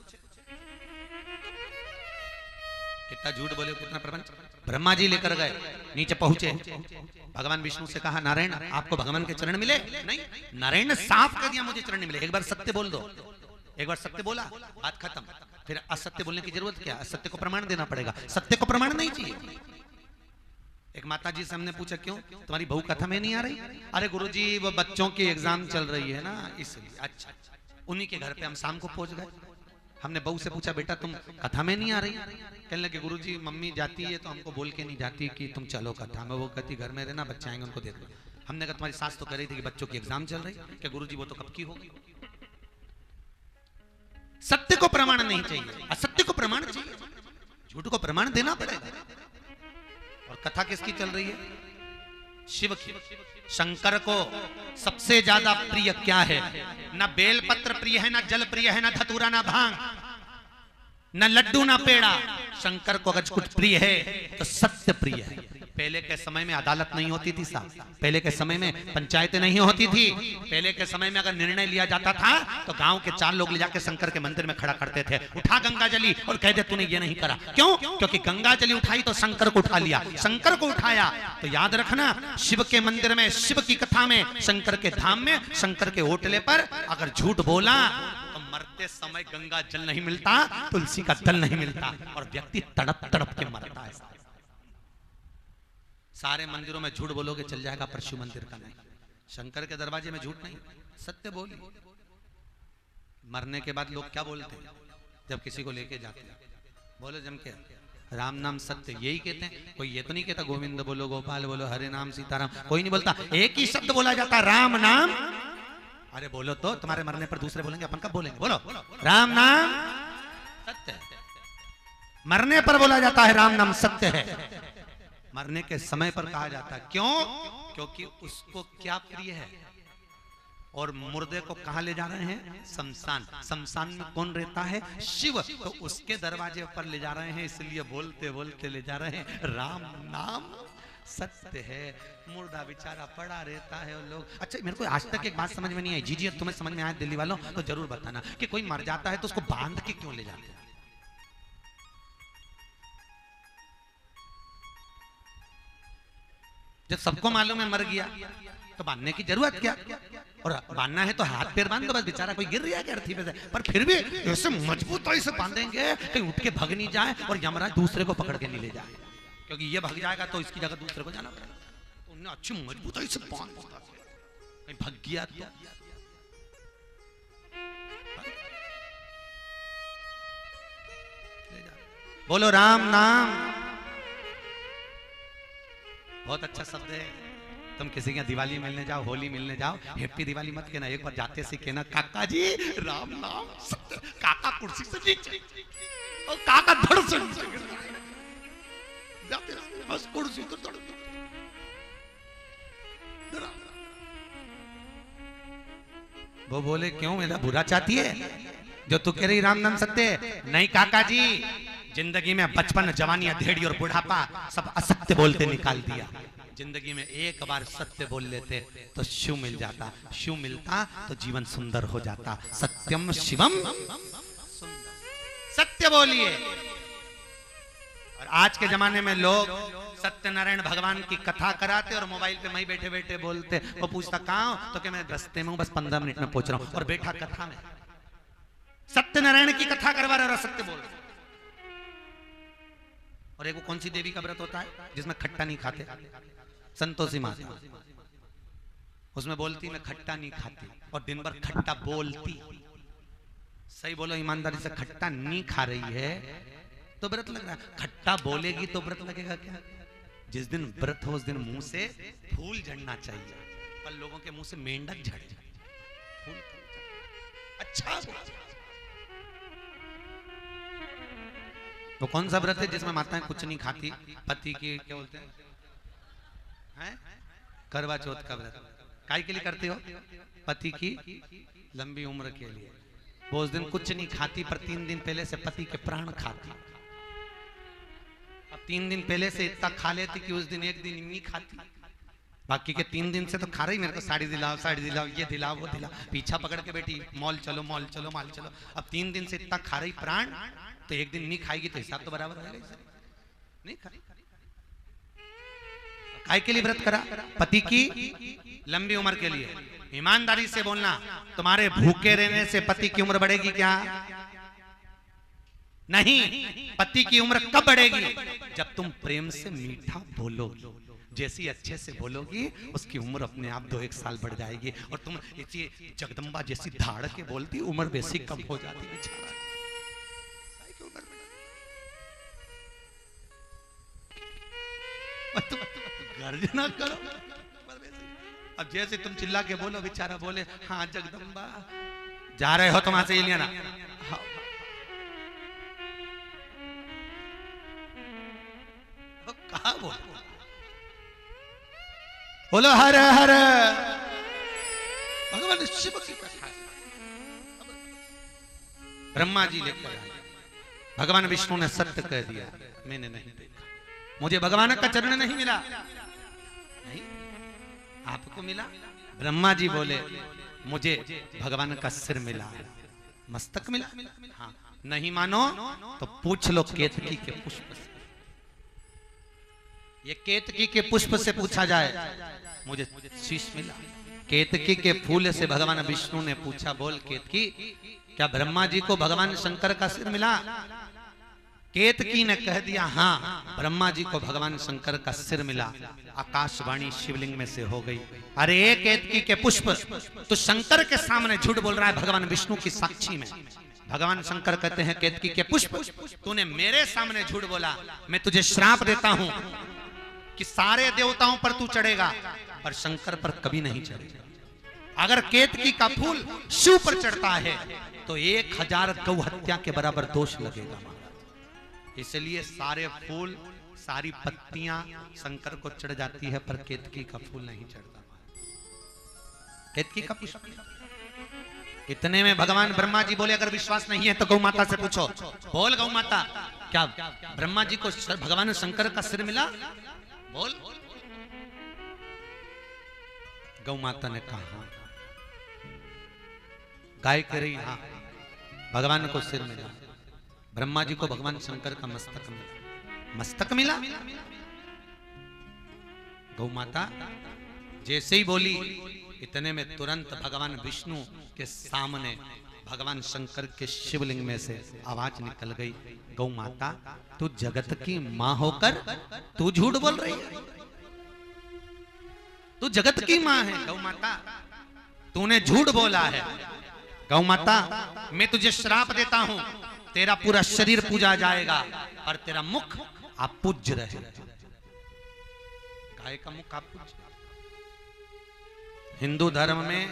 कितना झूठ बोले, कितना प्रपंच। ब्रह्मा जी लेकर गए, नीचे पहुंचे, भगवान विष्णु से कहा, नारायण आपको भगवान के चरण मिले? नहीं। नारायण ने साफ कर दिया, मुझे चरण नहीं मिले। एक बार सत्य बोल दो। एक बार सत्य बोला, बात खत्म। फिर असत्य बोलने की जरूरत क्या? असत्य को प्रमाण देना पड़ेगा। सत्य को प्रमाण नहीं चाहिए। एक माता जी से हमने पूछा, क्यों तुम्हारी बहू कथा में नहीं आ रही? अरे गुरुजी वो बच्चों की एग्जाम चल रही है ना, इसलिए। अच्छा, उन्हीं के घर पे हम शाम को पहुंच गए। हमने बहू से पूछा, बेटा तुम कथा में नहीं आ रही? कहने लगे, गुरुजी मम्मी जाती है तो हमको बोल के नहीं जाती कि तुम चलो कथा में। वो कहती घर में रहना, बच्चे आएंगे उनको देख लो। हमने कहा तुम्हारी सास तो कह रही थी कि बच्चों की एग्जाम चल रही। क्या गुरुजी वो तो कब की होगी। सत्य को प्रमाण नहीं चाहिए, असत्य को प्रमाण चाहिए। झूठ को प्रमाण देना पड़ेगा। और कथा किसकी चल रही है? शिव की। शंकर को सबसे ज्यादा प्रिय क्या है? न बेलपत्र प्रिय है, न जल प्रिय है, न धतूरा, न भांग, न लड्डू, न पेड़ा। शंकर को अगर कुछ प्रिय है तो सत्य प्रिय है। पहले के समय में अदालत नहीं होती थी साहब, पहले के समय में पंचायतें नहीं होती थी। पहले के समय में अगर निर्णय लिया जाता था तो गांव के 4 लोग ले जाके शंकर के मंदिर में खड़ा करते थे। उठा गंगा जली और कह दे तूने ये नहीं करा। क्यों? क्योंकि गंगा जली उठाई तो शंकर को उठा लिया। शंकर को उठाया तो याद रखना, शिव के मंदिर में, शिव की कथा में, शंकर के धाम में, शंकर के होटले पर अगर झूठ बोला तो मरते समय गंगा जल नहीं मिलता, तुलसी का दल नहीं मिलता और व्यक्ति तड़प तड़प के मरता है। सारे मंदिरों में झूठ बोलोगे चल जाएगा, पर शिव मंदिर का नहीं। शंकर के दरवाजे में झूठ नहीं, सत्य बोली। मरने के बाद लोग क्या बोलते हैं जब किसी को लेके जाते हैं? बोले जम के, राम नाम सत्य, यही कहते हैं। कोई ये तो नहीं कहता गोविंद बोलो, गोपाल बोलो, हरे नाम सीताराम, कोई नहीं बोलता। एक ही शब्द बोला जाता है, राम नाम। अरे बोलो तो, तुम्हारे मरने पर दूसरे बोलेंगे, अपन कब बोलेंगे? बोलो, राम नाम सत्य है। मरने पर बोला जाता है राम नाम सत्य है, मरने के समय पर कहा जाता है। क्यों? क्योंकि उसको क्या प्रिय है। और मुर्दे को कहां ले जा रहे हैं? शमशान। शमशान में कौन रहता है? शिव। तो उसके दरवाजे पर ले जा रहे हैं, इसलिए बोलते बोलते ले जा रहे हैं, राम नाम सत्य है। मुर्दा बेचारा पड़ा रहता है और लोग। अच्छा, मेरे को आज तक एक बात समझ में नहीं आई, जी तुम्हें समझ में आया दिल्ली वालों तो जरूर बताना, कि कोई मर जाता है तो उसको बांध के क्यों ले जाते हैं? जब सबको मालूम है मर गया तो बांधने की जरूरत क्या? और बांधना है तो हाथ पैर बांध दो बस, बेचारा कोई गिर रहा है अर्थी पे से। पर फिर भी ऐसे मजबूती से बांधेंगे कहीं उठ के भग नहीं जाए और यमराज दूसरे को पकड़ के नहीं ले जाए, क्योंकि ये भग जाएगा तो इसकी जगह दूसरे को जाना पड़ेगा। तो उन्हें अच्छी मजबूती से बांध दिया, कहीं भग गया तो। बोलो राम नाम। बहुत अच्छा शब्द है। तुम किसी के दिवाली मिलने जाओ, होली मिलने जाओ, हैप्पी दिवाली मत कहना, एक बार जाते से कहना, काका जी राम नाम सत्य। काका कुर्सी से नीचे और काका धड़ से जाते बस कुर्सी तो धड़। वो बोले क्यों, मेरा बुरा चाहती है जो तू कह रही राम नाम सत्य? नहीं काका जी, जिंदगी में बचपन, जवानी, अधेड़ी और बुढ़ापा सब असत्य बोलते निकाल दिया। जिंदगी में एक बार सत्य बोल लेते तो शिव मिल जाता, शिव मिलता तो जीवन सुंदर हो जाता। सत्यम शिवम सुंदर। सत्य बोलिए। और आज के जमाने में लोग सत्यनारायण भगवान की कथा कराते और मोबाइल पे मैं बैठे बैठे बोलते। वो पूछता कहां हो, तो कि मैं रास्ते में हूं, बस 15 मिनट में पहुंच रहा हूं, और बैठा कथा में सत्यनारायण की कथा करवा रहे और सत्य बोल रहे। और एक वो कौन सी देवी का व्रत होता है जिसमें खट्टा नहीं खाते? संतोषी माता। उसमें बोलती मैं खट्टा नहीं खाती और दिन भर खट्टा बोलती। सही बोलो ईमानदारी से, खट्टा नहीं खा रही है तो व्रत लग रहा है, खट्टा बोलेगी तो व्रत लगेगा क्या? जिस दिन व्रत हो उस दिन मुंह से फूल झड़ना चाहिए, पर लोगों के मुंह से मेंढक झड़ जाए। फूल अच्छा वो कौन सा व्रत है जिसमें माताएं कुछ नहीं खाती? पति की क्या बोलते हैं, करवा चौथ का व्रत। काय के लिए करते हो? पति की लंबी उम्र के लिए। वो उस दिन कुछ नहीं खाती, पर 3 दिन पहले से पति के प्राण खाती। अब 3 दिन पहले से इतना खा लेती कि उस दिन एक दिन नहीं खाती, बाकी के 3 दिन से तो खा रही, मेरे को साड़ी दिलाओ, साड़ी दिलाओ, ये दिलाओ, वो दिलाओ, पीछा पकड़ के बैठी, मॉल चलो, मॉल चलो, मॉल चलो। अब 3 दिन से इतना खा रही प्राण, तो एक दिन नहीं खाएगी तो हिसाब तो बराबर रहेगा। नहीं खाई, काय के लिए व्रत करा? पति की लंबी उम्र के लिए। ईमानदारी से बोलना, तुम्हारे भूखे रहने से पति की उम्र बढ़ेगी क्या? नहीं। पति की उम्र कब बढ़ेगी? जब तुम प्रेम से मीठा बोलोगी। जैसी अच्छे से बोलोगी उसकी उम्र अपने आप 2-1 साल बढ़ जाएगी। और तुम इसी जगदम्बा जैसी धाड़ के बोलती, उम्र वैसी कम हो जाती बेचारा। गर्जना करो। अब जैसे तुम चिल्ला के बोलो, बेचारा बोले हाँ जगदम्बा, जा रहे हो तुम वहां से ये लेना। हाँ। कहा बोलो हर हर भगवान शिव की कथा। ब्रह्मा जी लेकर आए, भगवान विष्णु ने सत्य कह दिया, मैंने नहीं देखा, मुझे भगवान का चरण नहीं मिला। नहीं, आपको मिला? ब्रह्मा जी बोले मुझे भगवान का सिर मिला, मस्तक मिला। हाँ, नहीं मानो तो पूछ लो केतकी के पुष्प से। ये केतकी के पुष्प से पूछा जाए, मुझे शीश मिला। केतकी के फूल से भगवान विष्णु ने पूछा, बोल केतकी, क्या ब्रह्मा जी को भगवान शंकर का सिर मिला? केतकी ने कह दिया हाँ, ब्रह्मा जी को भगवान शंकर का सिर मिला। आकाशवाणी शिवलिंग में से हो गई, अरे केतकी के पुष्प, तो शंकर के सामने झूठ बोल रहा है भगवान विष्णु की साक्षी में। भगवान शंकर कहते हैं केतकी के पुष्प, तूने मेरे सामने झूठ बोला, मैं तुझे श्राप देता हूं कि सारे देवताओं पर तू चढ़ेगा पर शंकर पर कभी नहीं चढ़ेगा। अगर केतकी का फूल शिव पर चढ़ता है तो 1000 गौ हत्या के बराबर दोष लगेगा। इसलिए सारे फूल सारी पत्तियां शंकर को चढ़ जाती है पर केतकी का फूल नहीं चढ़ता। केतकी का पुष्प। इतने में भगवान ब्रह्मा जी बोले अगर विश्वास नहीं है तो गौ माता से पूछो। बोल गौ माता, क्या ब्रह्मा जी को भगवान शंकर का सिर मिला? बोल। गौ माता ने कहा, गाय कह रही हाँ भगवान को सिर मिला, ब्रह्मा जी को भगवान शंकर का मस्तक मिला। मस्तक मिला? गौ माता जैसे ही बोली इतने में तुरंत भगवान विष्णु के सामने भगवान शंकर के शिवलिंग में से आवाज निकल गई, गौ माता तू जगत की मां होकर तू झूठ बोल रही है? तू जगत की मां है गौ माता, तूने झूठ बोला है। गौ माता मैं तुझे श्राप देता हूं, तेरा पूरा शरीर पूजा जाएगा और तेरा मुख अपूज्य रहेगा। गाय का मुख अपूज्य। हिंदू धर्म में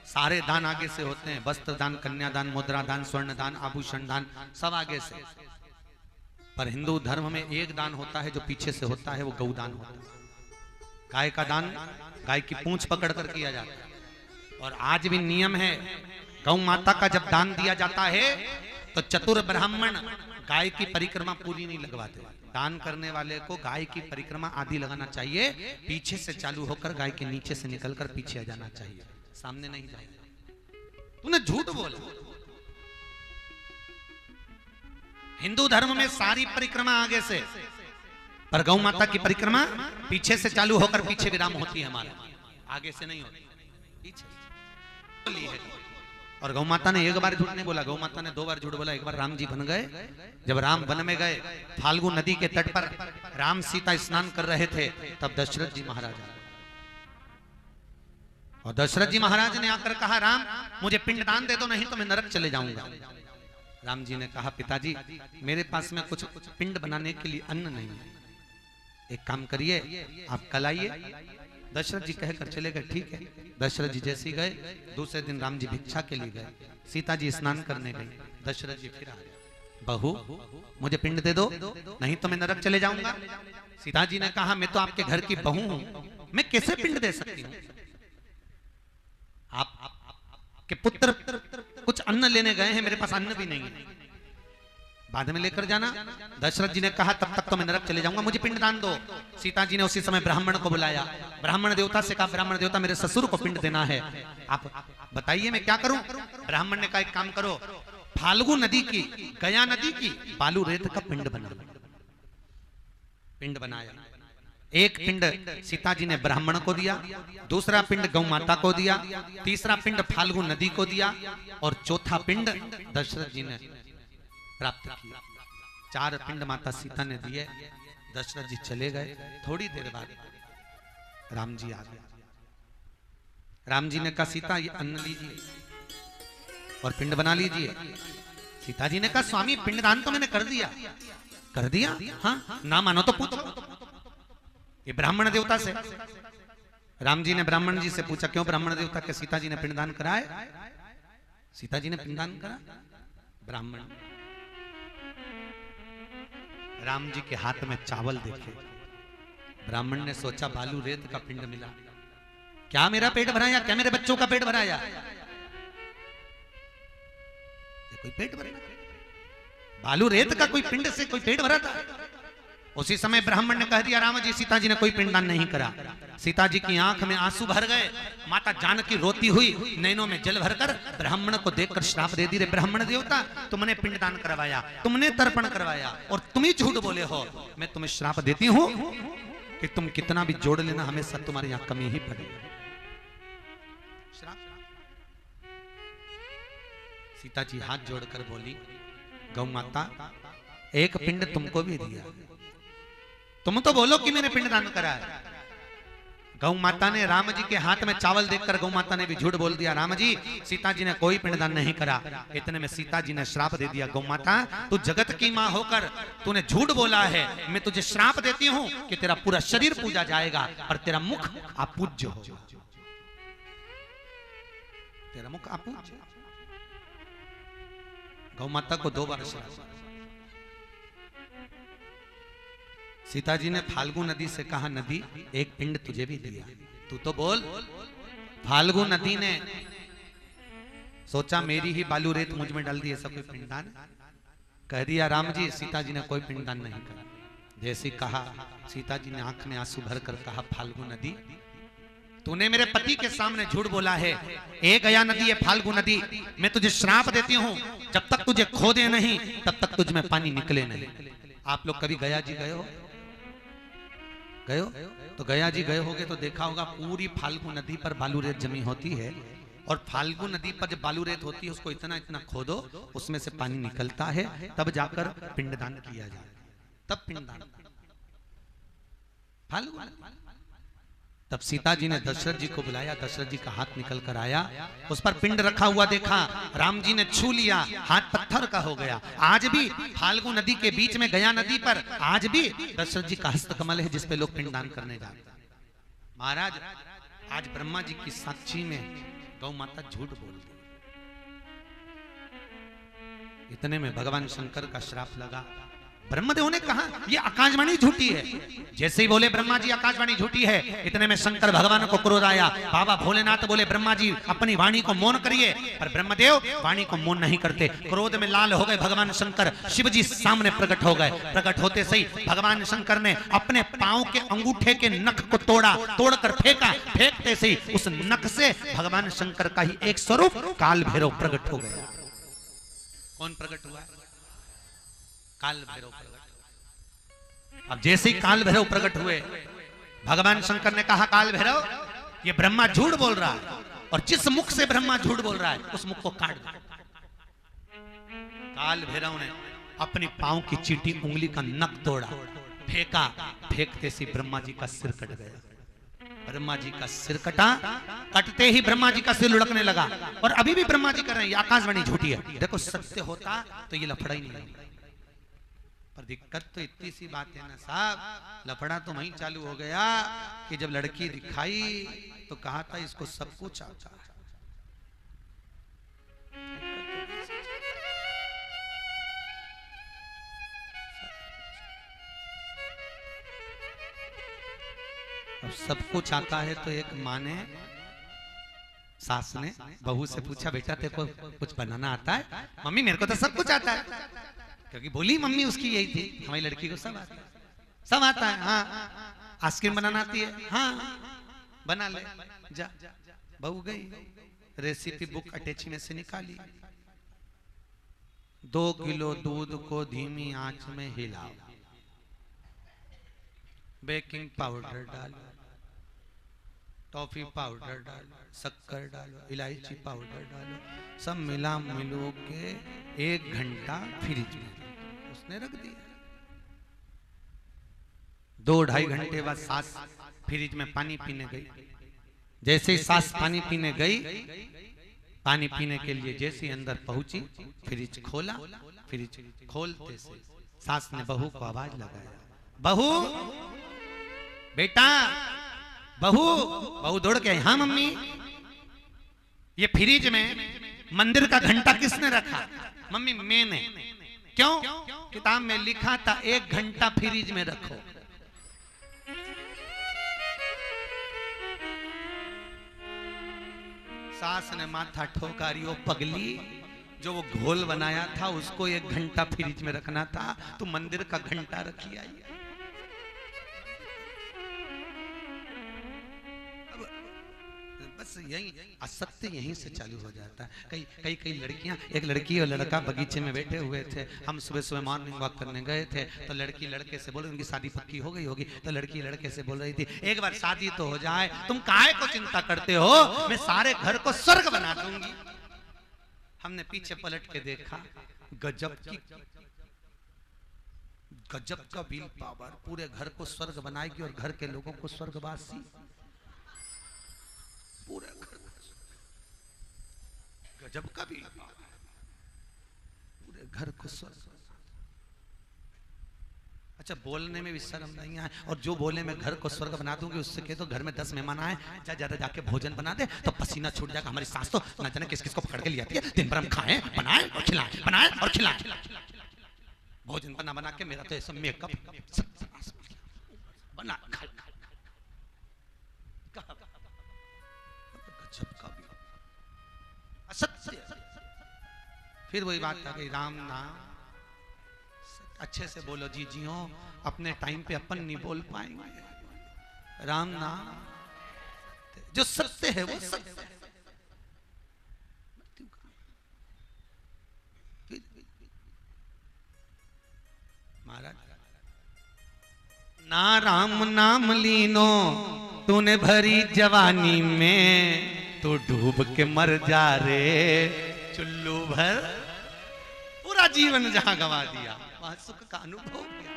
सारे दान आगे से होते हैं, वस्त्र दान, कन्यादान, मुद्रा दान, स्वर्ण दान, आभूषण दान, सब आगे से। पर हिंदू धर्म में एक दान होता है जो पीछे से होता है, वो गौदान होता है। गाय का दान गाय की पूंछ पकड़कर किया जाता है। और आज भी नियम है, गौ माता का जब दान दिया जाता है तो चतुर ब्राह्मण गाय की परिक्रमा पूरी नहीं लगवाते। दान करने वाले को गाय की परिक्रमा आधी लगाना चाहिए, पीछे से चालू होकर गाय के नीचे से निकलकर पीछे आ जाना चाहिए, सामने नहीं जाएगा। तूने झूठ बोला। हिंदू धर्म में सारी परिक्रमा आगे से, पर गौ माता की परिक्रमा पीछे से चालू होकर पीछे विराम होती है हमारा, आगे से नहीं होती, पीछे है। और गौ माता ने एक बार झूठ नहीं बोला, गौ माता ने 2 बार झूठ बोला। एक बार राम जी बन गए, जब राम वन में गए, फाल्गु नदी के तट पर राम सीता स्नान कर रहे थे, तब दशरथ जी महाराज आए। और दशरथ जी महाराज ने आकर कहा, राम मुझे पिंड दान दे दो, नहीं तो मैं नरक चले जाऊंगा। राम जी ने कहा, पिताजी मेरे पास में कुछ पिंड बनाने के लिए अन्न नहीं है, एक काम करिए आप कल आइए। दशरथ जी कहकर चले गए। ठीक है, दशरथ जी जैसे गए, दूसरे दिन राम जी भिक्षा के लिए गए, सीता जी स्नान करने गई, दशरथ जी फिर आ गए, बहू मुझे पिंड दे दो, नहीं तो मैं नरक चले जाऊंगा। सीता जी ने कहा, मैं तो आपके घर की बहू हूं, मैं कैसे पिंड दे सकती हूँ? आप के पुत्र कुछ अन्न लेने गए हैं, मेरे पास अन्न भी नहीं है, बाद में लेकर जाना। दशरथ जी ने कहा, तब तक तो मैं नरक चले जाऊंगा, मुझे पिंड दान दो। सीता जी ने उसी समय ब्राह्मण को बुलाया, ब्राह्मण देवता से कहा, ब्राह्मण देवता मेरे ससुर को पिंड देना है, आप बताइए मैं क्या करूं? ब्राह्मण ने कहा, एक काम करो, फाल्गु नदी की, गया नदी की बालू रेत का पिंड बना। पिंड बनाया। एक पिंड सीता जी ने ब्राह्मण को दिया, दूसरा पिंड गौ माता को दिया, तीसरा पिंड फाल्गु नदी को दिया और चौथा पिंड दशरथ जी ने प्राप्त किया। 4 पिंड माता सीता ने दिए। दशरथ जी चले गए। थोड़ी देर बाद राम जी आ गए। राम जी ने कहा, सीता ये अन्न लीजिए और पिंड बना लीजिए। सीता जी ने कहा, स्वामी पिंडदान तो मैंने कर दिया। कर दिया? हाँ, ना मानो तो पूछो ये ब्राह्मण देवता से। राम जी ने ब्राह्मण जी से पूछा, क्यों ब्राह्मण देवता के सीता जी ने पिंडदान कराए? सीता जी ने पिंडदान करा। ब्राह्मण राम जी के हाथ में चावल देखे, ब्राह्मण ने सोचा बालू रेत का पिंड मिला, क्या मेरा पेट भराया? क्या मेरे बच्चों का पेट भराया? ये कोई पेट भरा? बालू रेत का कोई पिंड से कोई पेट भरा था? उसी समय ब्राह्मण ने कह दिया, राम जी सीता जी ने कोई पिंडदान नहीं करा। सीता जी की आंख में आंसू भर गए। माता जानकी रोती हुई नैनों में जल भरकर ब्राह्मण को देखकर श्राप दे दी, रे ब्राह्मण देवता तुमने पिंडदान करवाया, तुमने तर्पण करवाया और तुम ही झूठ बोले हो। मैं तुम्हें श्राप देती हूं कि तुम कितना भी जोड़ लेना, हमेशा तुम्हारे यहां कमी ही पड़ेगी। सीता जी हाथ जोड़कर बोली, गौ माता एक पिंड तुमको भी दिया, तुम तो बोलो कि मैंने पिंडदान करा है। गौ माता ने राम जी के हाथ में चावल देखकर गौ माता ने भी झूठ बोल दिया। राम जी, सीता जी ने कोई पिंडदान नहीं करा। इतने में सीता जी ने श्राप दे दिया, गौ माता तू जगत की मां होकर तूने झूठ बोला है, मैं तुझे श्राप देती हूं कि तेरा पूरा शरीर पूजा जाएगा और तेरा मुख अपूज्य होगा। तेरा मुख अपूज्य। गौ माता को 2 बार श्राप। सीता जी ने फाल्गु नदी से कहा, नदी एक पिंड तुझे भी दिया, तू तो बोल। फाल्गु नदी ने सोचा मेरी ही बालू रेत मुझ में डाल दी, ऐसा कोई पिंडदान? कह दिया राम जी, सीता जी ने कोई पिंडदान नहीं करा। जैसे कहा, सीता जी ने आंख में आंसू भर कर कहा, फाल्गु नदी तूने मेरे पति के सामने झूठ बोला है। ए गया नदी, ये फाल्गु नदी, मैं तुझे श्राप देती हूं, जब तक तुझे खोदे नहीं तब तक तुझ में पानी निकले नहीं। आप लोग कभी गया जी गए हो? गए हो? तो गया जी गए होगे तो देखा होगा पूरी फाल्गु नदी पर बालू रेत जमी होती है, और फाल्गु नदी पर जब बालू रेत होती है उसको इतना इतना खोदो, उसमें से पानी निकलता है, तब जाकर पिंडदान किया जाए, तब पिंडदान। फाल्गु तब सीता जी ने दशरथ जी को बुलाया, दशरथ जी का हाथ निकल कर आया, उस पर पिंड रखा हुआ देखा, राम जी ने छू लिया, हाथ पत्थर का हो गया। आज भी फाल्गु नदी के बीच में गया नदी पर आज भी दशरथ जी का हस्तकमल है, जिस पे लोग पिंडदान करने जाते हैं। महाराज, आज ब्रह्मा जी की साक्षी में गौ माता झूठ बोल दी। इतने में भगवान शंकर का श्राप लगा। ब्रह्मदेव ने कहा ये आकाशवाणी झूठी है। जैसे ही बोले ब्रह्मा जी आकाशवाणी झूठी है, इतने में शंकर भगवान को क्रोध आया। बाबा भोलेनाथ बोले ब्रह्मा जी अपनी वाणी को मौन करिए, पर ब्रह्मदेव वाणी को मौन नहीं करते। क्रोध में लाल हो गए भगवान शंकर, शिव जी सामने प्रकट हो गए। प्रकट होते सही भगवान शंकर ने अपने पांव के अंगूठे के नख को तोड़ा, तोड़कर फेंका। फेंकते सही उस नख से भगवान शंकर का ही एक स्वरूप काल भैरव प्रकट हो गया। कौन प्रकट हुआ? काल भैरव प्रकट। अब जैसे ही काल भैरव प्रकट हुए, भगवान शंकर ने कहा काल भैरव, ये ब्रह्मा झूठ बोल रहा है, और जिस मुख से ब्रह्मा झूठ बोल रहा है उस मुख को काट दो। काल भैरव ने अपनी पांव की चीटी उंगली का नख तोड़ा, फेंका। फेंकते से ब्रह्मा जी का सिर कट गया। ब्रह्मा जी का सिर कटा, कटते ही ब्रह्मा जी का सिर लुढ़कने लगा। और अभी भी ब्रह्मा जी कर रहे हैं ये आकाशवाणी झूठी है। देखो सत्य होता तो ये लफड़ा ही नहीं, पर दिक्कत तो इतनी सी बात है ना साहब, लफड़ा तो वहीं चालू हो गया कि जब लड़की दिखाई तो कहा था इसको सब कुछ आता है। अब सब कुछ आता है तो एक माँ ने, सास ने बहू से पूछा, बेटा तेरे को कुछ बनाना आता है? मम्मी मेरे को तो सब कुछ आता है, क्योंकि बोली मम्मी उसकी यही थी, हमारी लड़की को सब आता है, सब आता है। हाँ, आइसक्रीम बनाना आती है? हाँ बना ले जा। बहू गई, रेसिपी बुक अटैची में से निकाली। 2 किलो दूध को धीमी आंच में हिलाओ, बेकिंग पाउडर डालो, टॉफी पाउडर डालो, शक्कर डालो, इलायची पाउडर डालो, सब मिला मिलो के 1 घंटा फ्रिज में उसने रख दिया। 2-2.5 घंटे बाद सास फ्रिज में पानी पीने गई। जैसे ही सास पानी पीने गई, पानी पीने के लिए जैसे अंदर पहुंची, फ्रिज खोला। फ्रिज खोलते से सास ने बहू को आवाज लगाया, बहू बेटा, बहू। बहू दौड़ के आई, हाँ मम्मी। ये फ्रिज में मंदिर का घंटा किसने रखा? मम्मी मैंने। क्यों? किताब में लिखा था 1 घंटा फ्रिज में रखो। सास ने माथा ठोका, रही हो पगली, जो वो घोल बनाया था उसको 1 घंटा फ्रिज में रखना था, तो मंदिर का घंटा रखी आई। बस यही असत्य यहीं से चालू हो जाता है। कई लड़कियां, एक लड़की और लड़का बगीचे में बैठे हुए थे। हम सुबह मॉर्निंग वॉक करने गए थे, तो लड़की लड़के से बोल रही, उनकी शादी पक्की हो गई होगी, तो लड़की लड़के से बोल रही थी, एक बार शादी तो हो जाए, तुम काहे को चिंता करते हो, मैं सारे घर को स्वर्ग बना दूंगी। हमने पीछे पलट के देखा, गजब का विल पावर, पूरे घर को स्वर्ग बनाएगी और घर के लोगों को स्वर्गवासी। पूरे घर गजब का भी, पूरे घर को स्वर्ग। अच्छा, बोलने में भी शर्म नहीं है, और जो बोले मैं घर को स्वर्ग बना दूंगी, उससे कह तो घर में 10 मेहमान आए, ज्यादा जाके भोजन बना दे तो पसीना छूट जाएगा। हमारी सास तो ना जाने किस किस को पकड़ के ले आती है, दिन भर हम खाएं बनाएं और खिलाएं, बनाएं और खिलाएं, भोजन बना बना के मेरा तो ऐसा मेकअप बना खा गजब का भी असत्य। फिर वही बात आ गई, राम नाम अच्छे से बोलो जी, जी हो, अपने टाइम पे अपन नहीं बोल पाएंगे। राम नाम जो सत्य है वो सत्य है। महाराज, ना राम नाम लीनो तूने भरी जवानी में, तो डूब के मर जा रे चुल्लू भर, पूरा जीवन जहां गवा दिया वहां सुख का अनुभव किया,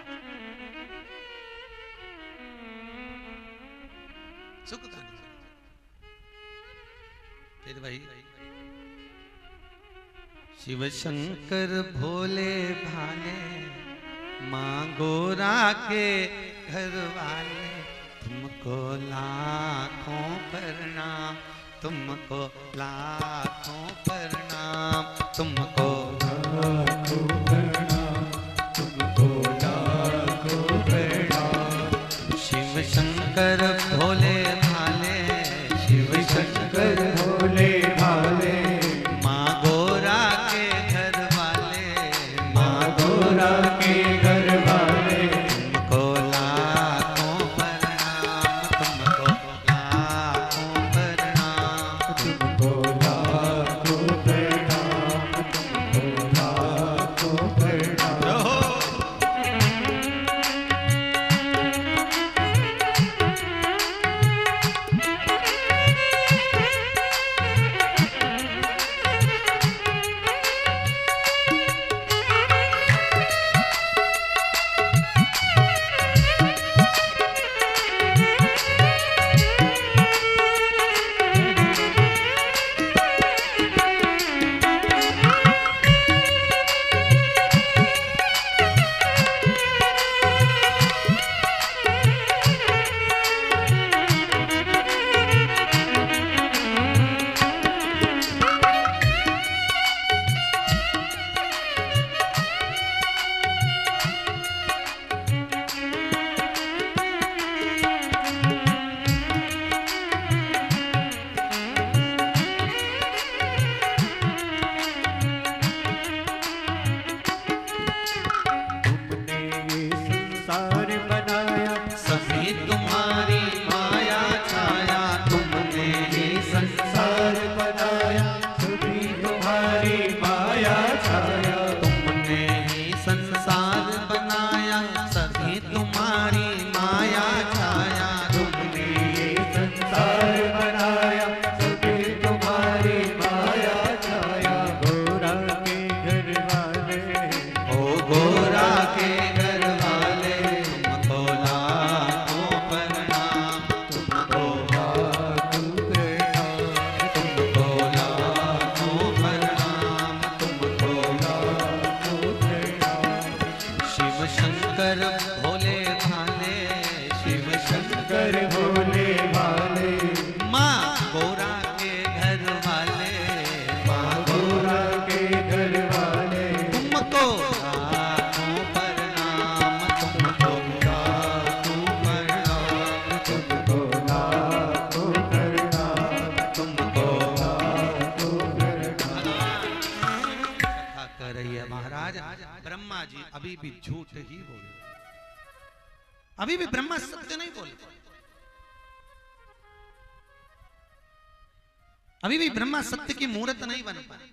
सुख का अनुभव। फिर वही शिव शंकर भोले भाले, मां गोरा के घर वाले, तुमको लाखों प्रणाम, तुमको लाखों प्रणाम, तुमको लाखों प्रणाम, तुमको लाखों प्रणाम। शिव शंकर भोले भाले, शिव शंकर भोले भाले, माँ गोरा के घर वाले, माँ गोरा के घर वाले, तुमको लाखों प्रणाम, तुमको लाखों प्रणाम, तुमको लाखों प्रणाम, तुमको लाखों प्रणाम। अभी भी झूठ ही बोले, अभी भी ब्रह्मा सत्य नहीं बोले, अभी भी ब्रह्मा सत्य की मूर्त नहीं बन पाए।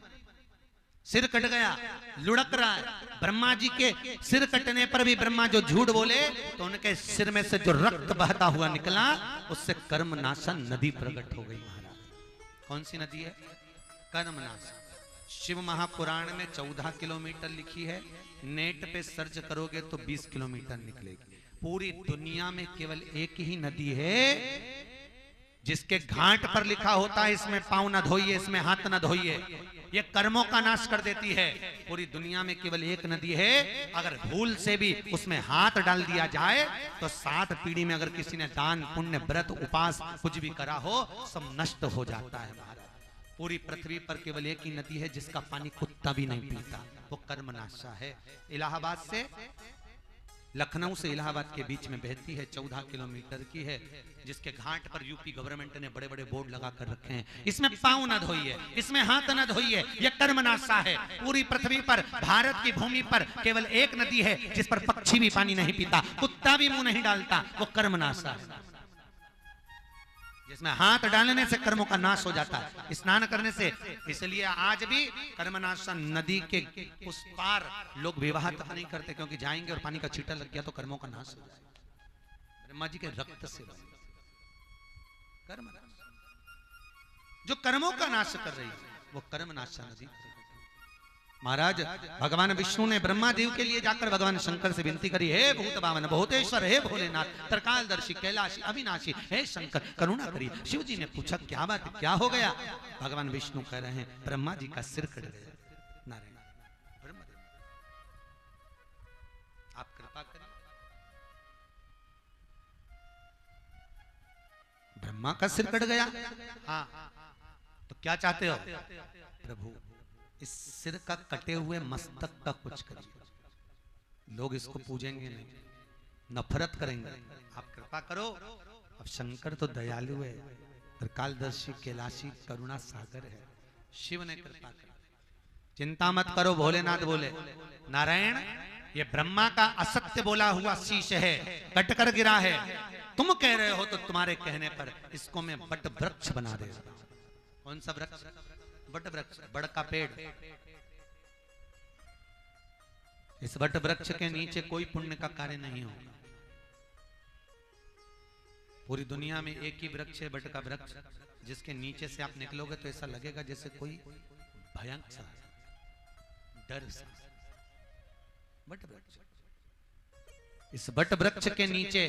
सिर कट गया, लुढ़क रहा है। ब्रह्मा जी के सिर कटने पर भी ब्रह्मा जो झूठ बोले तो उनके सिर में से जो रक्त बहता हुआ निकला उससे कर्मनाशा नदी प्रकट हो गई। महाराज कौन सी नदी है? कर्मनाशा। शिव महापुराण में 14 किलोमीटर लिखी है, नेट पे सर्च करोगे तो 20 किलोमीटर निकलेगी। पूरी दुनिया में केवल एक ही नदी है जिसके घाट पर लिखा होता है इसमें पांव न धोइए, इसमें हाथ न धोइए, ये कर्मों का नाश कर देती है। पूरी दुनिया में केवल एक नदी है, अगर भूल से भी उसमें हाथ डाल दिया जाए तो 7 पीढ़ी में अगर किसी ने दान पुण्य व्रत उपास कुछ भी करा हो सब नष्ट हो जाता है महाराज। पूरी पृथ्वी पर केवल एक ही नदी है जिसका पानी कुत्ता भी नहीं पीता, वो कर्मनाशा है। इलाहाबाद से, लखनऊ से इलाहाबाद के बीच में बहती है, 14 किलोमीटर की है, जिसके घाट पर यूपी गवर्नमेंट ने बड़े बड़े बोर्ड लगा कर रखे हैं, इसमें पांव न धोइए, इसमें हाथ न धोइए, यह कर्मनाशा है। पूरी पृथ्वी पर, भारत की भूमि पर केवल एक नदी है जिस पर पक्षी भी पानी नहीं पीता, कुत्ता भी मुंह नहीं डालता, वो कर्मनाशा है। जिसमें हाथ डालने से कर्मों का नाश हो जाता है, स्नान करने से। इसलिए आज भी कर्मनाशा नदी के उस पार लोग विवाह तक नहीं करते, क्योंकि जाएंगे और पानी का छींटा लग गया तो कर्मों का नाश हो जाएगा। ब्रह्मा जी के रक्त से कर्मनाशा, जो कर्मों का नाश कर रही है वो कर्मनाशा नदी। महाराज भगवान विष्णु ने ब्रह्मा देव के लिए जाकर भगवान शंकर से विनती करी, हे भूत भावन बहुतेश्वर, हे भोलेनाथ, त्रिकालदर्शी, कैलाशी, अविनाशी, हे शंकर करुणा करिए। शिव जी ने पूछा क्या बात, क्या हो गया? भगवान विष्णु कह रहे हैं ब्रह्मा जी का सिर कट गया। नारायण ब्रह्मदेव आप कृपा करिए। ब्रह्मा का सिर कट गया, हाँ, तो क्या चाहते हो? प्रभु इस सिर का कटे हुए मस्तक का कुछ करिए। लोग इसको पूजेंगे नहीं, नफरत करेंगे, आप कृपा करो। अब शंकर तो दयालु है, त्रिकालदर्शी, कैलाशी, करुणा सागर है। शिव ने कृपा कर, चिंता मत करो। भोलेनाथ बोले, नारायण ये ब्रह्मा का असत्य बोला हुआ शीश है, कट कर गिरा है, तुम कह रहे हो तो तुम्हारे कहने पर इसको मैं बट वृक्ष बना दे। कौन सा वृक्ष? बट वृक्ष, बड़ का पेड़। इस बट वृक्ष के नीचे कोई पुण्य का कार्य नहीं होगा। पूरी दुनिया में एक ही वृक्ष है, बट का वृक्ष, जिसके नीचे से आप निकलोगे तो ऐसा लगेगा जैसे कोई भयंकर सा, डर सा। बट वृक्ष, इस बट वृक्ष के नीचे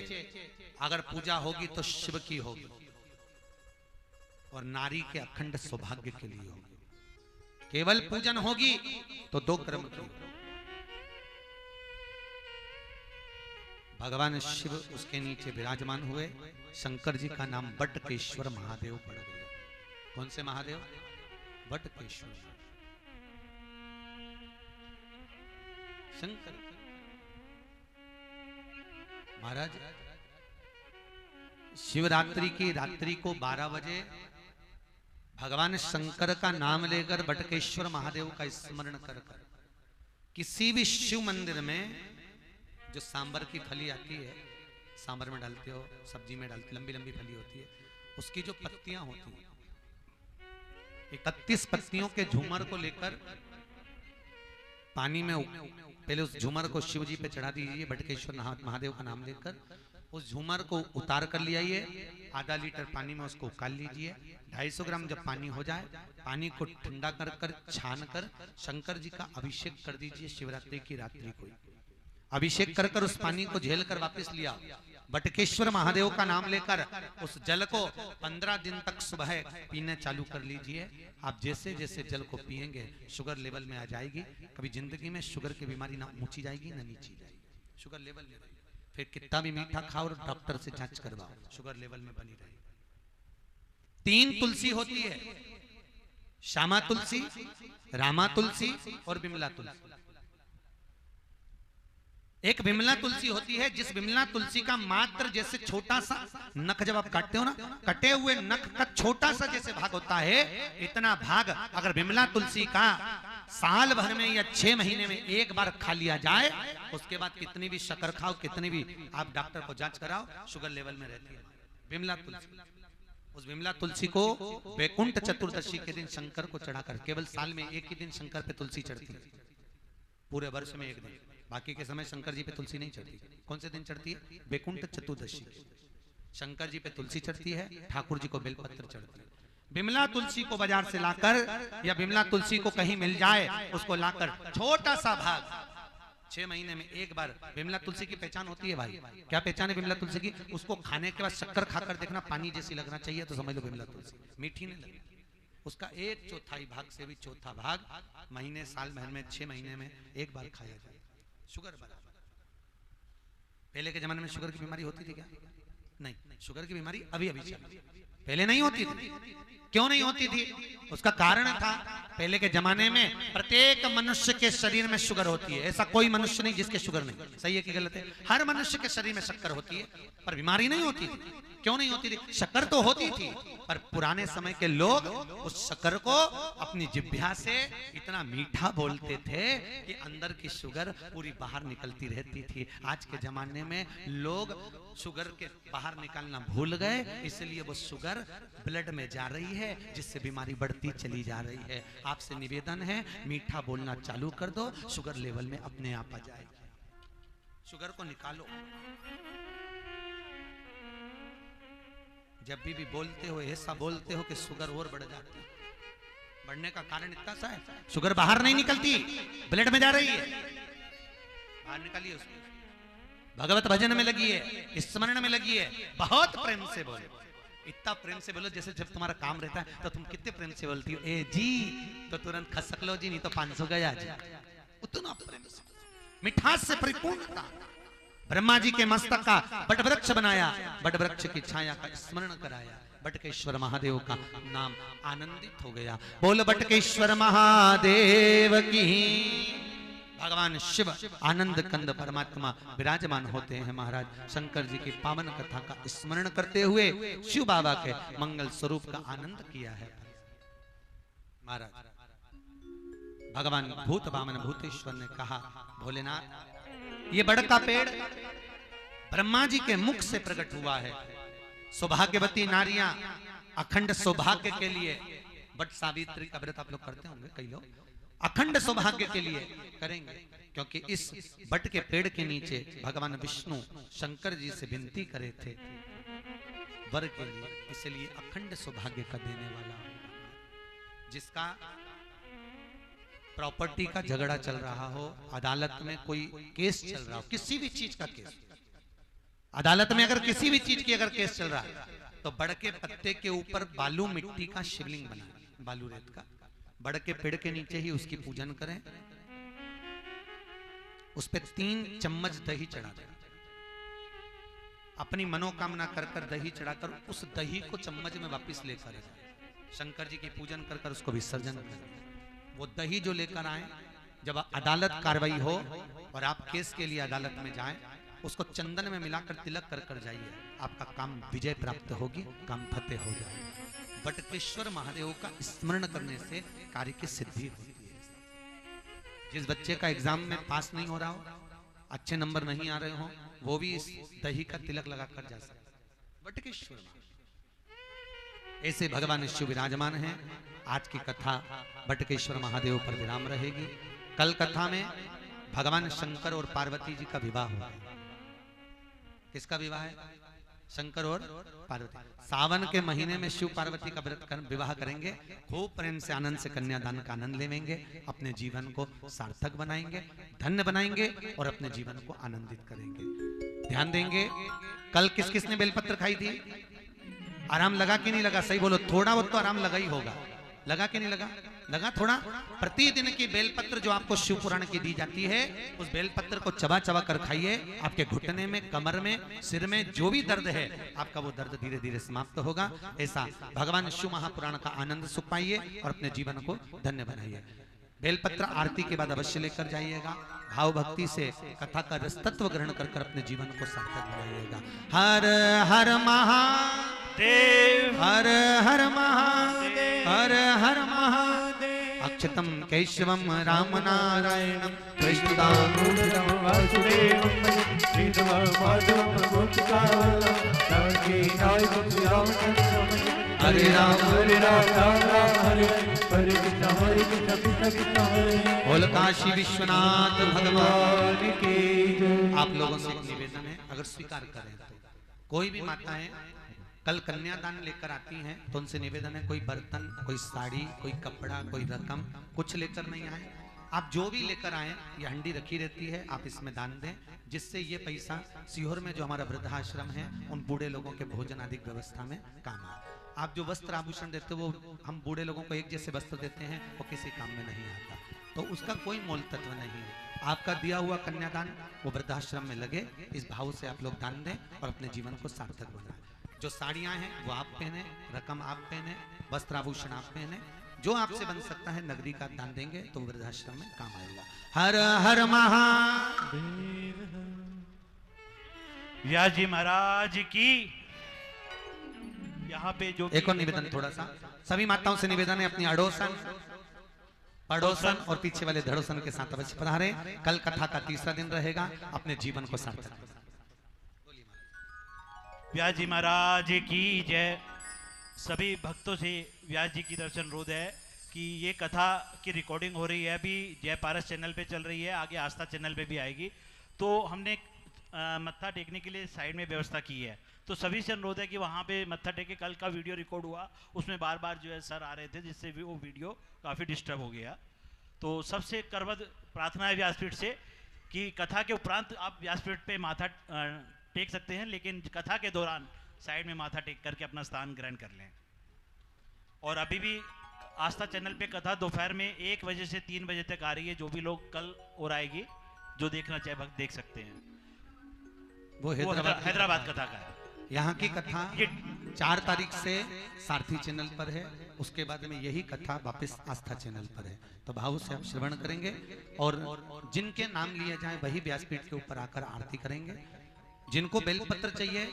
अगर पूजा होगी तो शिव की होगी और नारी के अखंड सौभाग्य के लिए होगी। केवल पूजन होगी तो 2 कर्म की। भगवान शिव उसके नीचे विराजमान हुए। शंकर जी का नाम बटकेश्वर महादेव पड़ गया। कौन से महादेव? बटकेश्वर शंकर। महाराज शिवरात्रि की रात्रि को 12 बजे भगवान शंकर का नाम लेकर बटकेश्वर महादेव का स्मरण कर किसी भी शिव मंदिर में जो सांबर की फली आती है, सांबर में डालते हो, सब्जी में डालते, लंबी लंबी फली होती है, उसकी जो पत्तियां होती हैं, 31 पत्तियों के झूमर को लेकर पानी में पहले उस झूमर को शिव जी पे चढ़ा दीजिए। बटकेश्वर महादेव का नाम लेकर उस झूमर को उतार कर ले आइए, आधा लीटर पानी में उसको उकाल लीजिए। 250 ग्राम जब पानी हो जाए, पानी को ठंडा कर कर छान कर शंकर जी का अभिषेक कर दीजिए। शिवरात्रि की रात्रि को अभिषेक कर कर उस पानी को झेल कर वापस लिया। बटकेश्वर महादेव का नाम लेकर उस जल को 15 दिन तक सुबह पीने चालू कर लीजिए। आप जैसे जैसे जल को पिएंगे शुगर लेवल में आ जाएगी। कभी जिंदगी में शुगर की बीमारी ना ऊंची जाएगी ना नीची जाएगी, शुगर लेवल में। फिर कितना भी मीठा खाओ और डॉक्टर से जांच करवाओ, शुगर लेवल में बनी रहे। 3 तुलसी होती है, श्यामा तुलसी, रामा तुलसी और बिमला तुलसी। एक बिमला तुलसी होती है, जिस बिमला तुलसी का मात्र जैसे छोटा सा नख जब आप काटते हो ना, कटे हुए नख का छोटा सा जैसे भाग होता है, इतना भाग अगर बिमला तुलसी का साल भर में या 6 महीने में एक बार खा लिया जाए, उसके बाद कितनी भी शक्कर खाओ, कितनी भी आप डॉक्टर को जांच कराओ, शुगर लेवल में रहती है बिमला तुलसी। उस बिमला तुलसी को वैकुंठ चतुर्दशी के दिन शंकर को चढ़ाकर, केवल साल में एक ही दिन शंकर पे तुलसी चढ़ती है, पूरे वर्ष में एक दिन, बाकी के समय शंकर जी पे तुलसी नहीं चढ़ती। कौन से दिन चढ़ती है? वैकुंठ चतुर्दशी। शंकर जी पे तुलसी चढ़ती है, ठाकुर जी को बेलपत्र चढ़ती है। बिमला तुलसी को बाजार से लाकर या बिमला तुलसी को कहीं मिल जाए, उसको लाकर छोटा सा भाग 6 महीने में एक बार। विमला तुलसी की पहचान होती है भाई, क्या पहचान है विमला तुलसी की? उसको खाने के बाद शक्कर खाकर देखना पानी जैसी लगना चाहिए तो समझ लो विमला तुलसी मीठी नहीं लगती। उसका 1/4 भाग से भी चौथा भाग महीने साल भर में 6 महीने में एक बार खाया जाए। शुगर बराबर। पहले के जमाने में शुगर की बीमारी होती थी क्या? नहीं, शुगर की बीमारी अभी अभी चली, पहले नहीं होती थी। क्यों नहीं होती थी? उसका कारण था पहले के जमाने में प्रत्येक मनुष्य के शरीर में शुगर होती है। ऐसा कोई मनुष्य नहीं जिसके शुगर नहीं। सही है कि गलत है? हर मनुष्य के शरीर में शक्कर होती है पर बीमारी नहीं होती थी। क्यों नहीं होती थी? शक्कर तो होती थी पर पुराने समय के लोग उस शक्कर को अपनी जिह्वा से इतना मीठा बोलते थे कि अंदर की शुगर पूरी बाहर निकलती रहती थी। आज के जमाने में लोग शुगर के बाहर निकालना भूल गए, इसलिए वो शुगर ब्लड में जा रही है जिससे बीमारी बढ़ती चली जा रही है। आपसे निवेदन है मीठा बोलना चालू कर दो, शुगर लेवल में अपने आप आ जाएगी। शुगर को निकालो। जब भी बोलते हो ऐसा बोलते हो कि शुगर और बढ़ जाती है। बढ़ने का कारण इतना सा है, शुगर बाहर नहीं निकलती, ब्लड में जा रही है। बाहर निकालिए उसको। भगवत भजन में लगी है, स्मरण में लगी है, बहुत प्रेम से बोलो। इतना प्रेम से बोलो जैसे जब तुम्हारा काम रहता है तो तुम कितने प्रेम से बोलती हो, ए जी तो तुरंत खसक लो जी, नहीं तो 500 गया जी। उतना प्रेम से, मिठास से परिपूर्णता। ब्रह्मा जी के मस्तक का बट वृक्ष बनाया, बट वृक्ष की छाया का स्मरण कराया। बटकेश्वर महादेव का नाम आनंदित हो गया। बोल बटकेश्वर महादेव की। भगवान शिव आनंद कंद परमात्मा विराजमान होते हैं। महाराज शंकर जी की पावन कथा का स्मरण करते हुए शिव बाबा के मंगल स्वरूप का आनंद किया है। महाराज भगवान भूत वामन भूतेश्वर ने कहा, भोलेनाथ ये बड़ का पेड़ ब्रह्मा जी के मुख से प्रकट हुआ है। सौभाग्यवती नारियां अखंड सौभाग्य के लिए बट सावित्री का व्रत आप लोग करते होंगे, कई लोग अखंड सौभाग्य के लिए करेंगे, क्योंकि इस बट के पेड़ के नीचे भगवान विष्णु शंकर जी से विनती करे थे वर के लिए, इसलिए अखंड सौभाग्य का देने वाला। जिसका प्रॉपर्टी का झगड़ा चल रहा हो, अदालत में कोई केस चल रहा हो, किसी भी चीज का केस, अदालत में अगर किसी भी चीज की अगर केस चल रहा है तो बड़ के पत्ते के ऊपर बालू मिट्टी का शिवलिंग बनाए, बालू रेत का, बड़ के पेड़ के नीचे ही उसकी पूजन करें, उस पे 3 चम्मच दही चढ़ा दें, अपनी मनोकामना कर कर दही चढ़ाकर उस दही को चम्मच में वापस लेकर शंकर जी की पूजन कर कर उसको विसर्जन करें। वो दही जो लेकर आए, जब अदालत कार्रवाई हो और आप केस के लिए अदालत में जाएं, उसको चंदन में मिलाकर तिलक कर कर जाइए, आपका काम विजय प्राप्त होगी, काम फतेह हो जाएगा। बटकेश्वर महादेव का स्मरण करने से कार्य की सिद्धि होती है। जिस बच्चे का एग्जाम में पास नहीं हो रहा हो, अच्छे नंबर नहीं आ रहे हो, वो भी इस दही का तिलक लगाकर जा सकते। बटकेश्वर ऐसे भगवान शिव विराजमान हैं। आज की कथा बटकेश्वर महादेव पर विराम रहेगी। कल कथा में भगवान शंकर और पार्वती जी का विवाह होगा। किसका विवाह है? शंकर और पार्वती। सावन के महीने में शिव पार्वती का व्रत विवाह करेंगे, खूब प्रेम से आनंद से कन्यादान का आनंद लेंगे, अपने जीवन को सार्थक बनाएंगे, धन्य बनाएंगे और अपने जीवन को आनंदित करेंगे। ध्यान देंगे। कल किस किसने बेलपत्र खाई थी? आराम लगा कि नहीं लगा? सही बोलो, थोड़ा बहुत तो आराम लगा ही होगा। लगा कि नहीं लगा? लगा थोड़ा। प्रतिदिन की बेलपत्र जो आपको शिव पुराण की दी जाती है, उस बेलपत्र को चबा चबा कर खाइए। आपके घुटने में, कमर में, सिर में जो भी दर्द है, आपका वो दर्द धीरे धीरे समाप्त होगा। ऐसा भगवान शिव महापुराण का आनंद सुख पाइए और अपने जीवन को धन्य बनाइए। बेलपत्र आरती के बाद अवश्य लेकर जाइएगा। भाव भक्ति से कथा का रसतत्व ग्रहण कर कर अपने जीवन को सार्थक बनाइएगा। हर हर महादेव, हर हर महादेव, हर हर महादेव। अक्षतम केशवम राम नारायणम कृष्णदामोदरम वासुदेवम श्रीधरम माधवम गोपिकावल्लभम जानकी नायकम रामचंद्रम। हरे राम राम राम हरे हरे कृष्ण कृष्ण कृष्ण हरे। बोल काशी विश्वनाथ भगवान की जय। आप लोगों से एक निवेदन है, अगर स्वीकार करें तो कोई भी माताएं कल कन्यादान लेकर आती हैं तो उनसे निवेदन है, कोई बर्तन, कोई साड़ी, कोई कपड़ा, कोई रकम कुछ लेकर नहीं आए। आप जो भी लेकर आए, ये हंडी रखी रहती है, आप इसमें दान दें, जिससे ये पैसा सीहोर में जो हमारा वृद्धाश्रम है उन बूढ़े लोगों के भोजन आदि व्यवस्था में काम आए। आप जो वस्त्र आभूषण देते हो वो हम बूढ़े लोगों को एक जैसे वस्त्र देते हैं, वो किसी काम में नहीं आता, तो उसका कोई मोल तत्व नहीं है। आपका दिया हुआ कन्यादान वो वृद्धाश्रम में लगे, इस भाव से आप लोग दान दें और अपने जीवन को सार्थक बनाएं। जो साड़ियां हैं वो आप पहने, रकम आप पहने, वस्त्र आभूषण आप पहने, जो आपसे बन सकता है नगदी का दान देंगे तो वृद्धाश्रम में काम आएगा। हर हर महादेव। व्यास जी महाराज की। यहाँ पे जो एक और निवेदन, थोड़ा सा सभी माताओं से निवेदन है, अपनी अड़ोसन पड़ोसन और पीछे वाले धड़ोसन के साथ अवश्य पधारे। कल कथा का तीसरा दिन रहेगा, अपने जीवन को सार्थक करें। व्यास जी महाराज की जय। सभी भक्तों से व्यास जी की तरफ से अनुरोध है कि ये कथा की रिकॉर्डिंग हो रही है, अभी जय पारस चैनल पे चल रही है, आगे आस्था चैनल पे भी आएगी। तो हमने मत्था टेकने के लिए साइड में व्यवस्था की है, तो सभी से अनुरोध है कि वहाँ पे मत्था टेके। कल का वीडियो रिकॉर्ड हुआ, उसमें बार बार जो है सर आ रहे थे, जिससे भी वो वीडियो काफ़ी डिस्टर्ब हो गया। तो सबसे करबद्ध प्रार्थना है व्यासपीठ से कि कथा के उपरांत आप व्यासपीठ पे माथा टेक सकते हैं, लेकिन कथा के दौरान साइड में माथा टेक करके अपना स्थान ग्रहण कर लें। और अभी भी आस्था चैनल पे कथा दोपहर में 1 बजे से 3 बजे तक आ रही है, जो भी लोग कल और आएगी, जो देखना चाहे भक्त देख सकते हैं। वो हैदराबाद कथा का है। यहाँ की कथा 4 तारीख से सारथी चैनल पर है, उसके बाद में यही कथा वापस आस्था चैनल पर है। तो भाव से आप श्रवण करेंगे और जिनके नाम लिए जाए वही व्यासपीठ के ऊपर आकर आरती करेंगे। जिनको बेलपत्र चाहिए,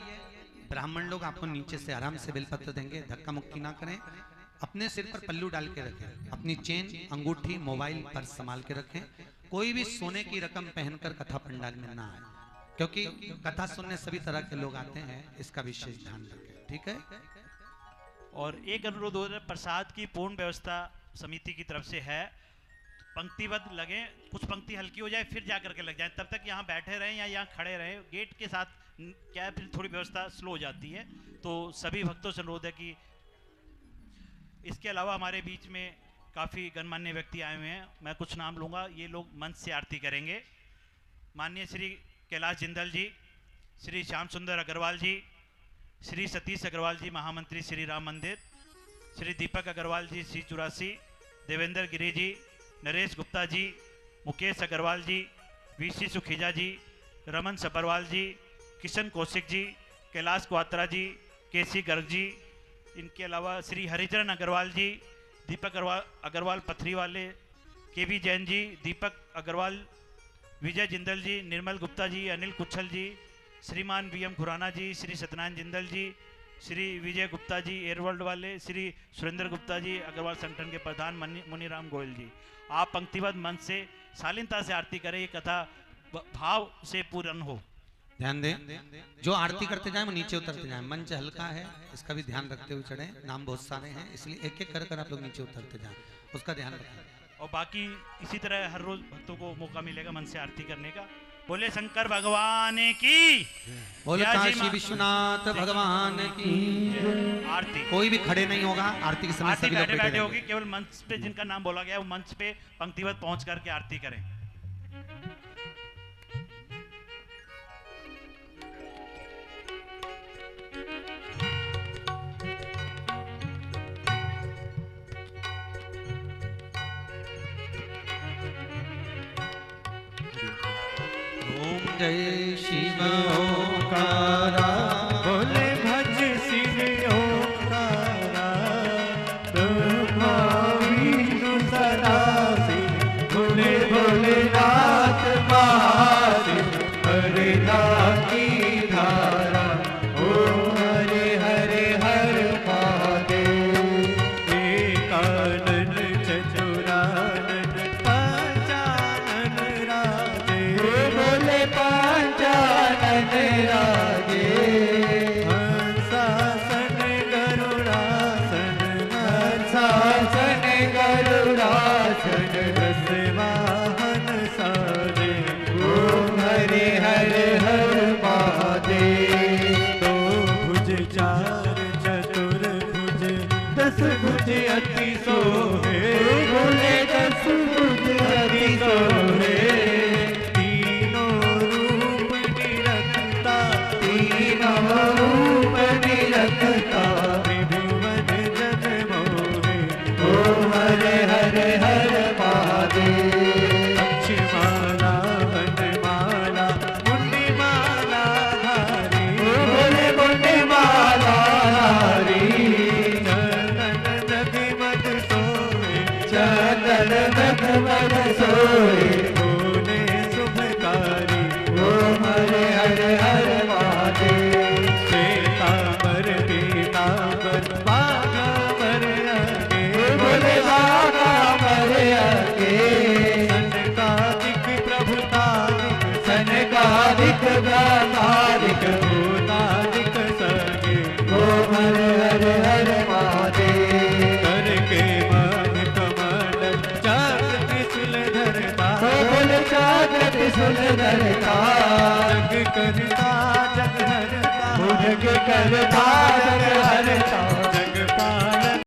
ब्राह्मण लोग आपको नीचे से आराम से बेलपत्र देंगे, धक्का मुक्की ना करें। अपने सिर पर पल्लू डाल के रखें, अपनी चेन, अंगूठी, मोबाइल पर संभाल के रखें। कोई भी सोने की रकम पहनकर कथा पंडाल में ना आए, क्योंकि कथा सुनने सभी तरह के लोग आते हैं, इसका विशेष ध्यान रखें, ठीक है। और एक अनुरोध हो रहा है, प्रसाद की पूर्ण व्यवस्था समिति की तरफ से है। पंक्तिबद्ध लगे, कुछ पंक्ति हल्की हो जाए फिर जा करके लग जाए, तब तक यहाँ बैठे रहें या यहाँ खड़े रहें। गेट के साथ क्या है, फिर थोड़ी व्यवस्था स्लो हो जाती है। तो सभी भक्तों से अनुरोध है कि इसके अलावा हमारे बीच में काफ़ी गणमान्य व्यक्ति आए हुए हैं, मैं कुछ नाम लूँगा, ये लोग मंच से आरती करेंगे। माननीय श्री कैलाश जिंदल जी, श्री श्याम सुंदर अग्रवाल जी, श्री सतीश अग्रवाल जी महामंत्री श्री राम मंदिर, श्री दीपक अग्रवाल जी श्री 84, देवेंद्र गिरी जी, नरेश गुप्ता जी, मुकेश अग्रवाल जी, वीसी सुखीजा जी, रमन सपरवाल जी, किशन कौशिक जी, कैलाश क्वात्रा जी, केसी गर्ग जी, इनके अलावा श्री हरिचरण अग्रवाल जी, दीपक अग्रवाल पथरी वाले, केवी जैन जी, दीपक अग्रवाल, विजय जिंदल जी, निर्मल गुप्ता जी, अनिल कुच्छल जी, श्रीमान वीएम खुराना जी, श्री सत्यनारायण जिंदल जी, श्री विजय गुप्ता जी एयरवर्ल्ड वाले, श्री सुरेंद्र गुप्ता जी अग्रवाल संगठन के प्रधान मुनीराम गोयल जी। आप पंक्तिबद्ध मन से शालीनता से आरती करें, ये कथा भाव से पूर्ण हो। ध्यान दें, जो आरती करते जाए वो नीचे उतरते जाए, मंच हल्का है, इसका भी ध्यान रखते हुए चढ़े। नाम बहुत सारे हैं, इसलिए एक एक कर आप लोग नीचे उतरते जाए, उसका ध्यान रखें। और बाकी इसी तरह हर रोज भक्तों को मौका मिलेगा मन से आरती करने का। बोले शंकर भगवान की, बोले काशी विश्वनाथ भगवान की आरती। कोई भी खड़े नहीं होगा आरती के समय, सभी लोग बैठे बैठे होगी, केवल मंच पे जिनका नाम बोला गया है वो मंच पे पंक्तिबद्ध पहुंच करके आरती करें। जय शिव ओंकारा, बोले भज शिव ओंकारा, भावी सदा से बोले भोलेनाथ महादेव, हरे नाम की धारा, ओम हरे हरे हर महादेव। एकानन चतुरानन पंचानन राधे, बोले पंचानन राधे, हंसासन गरुड़ासन, हंसासन गरुड़ासन, दस वाहन साजे, ओम हरे हरे हर महादेव। दो भुज चार चतुर्भुज, 10 भुज अति सोहे, बोले 10 भुज अति कालिक भूतादिक सर्गे ओम हरे हरे हरे महादेव करके मन कमल चाक त्रिशूल धरता बोल चाक त्रिशूल धरता जग करता जग हरता जग करता जग हरता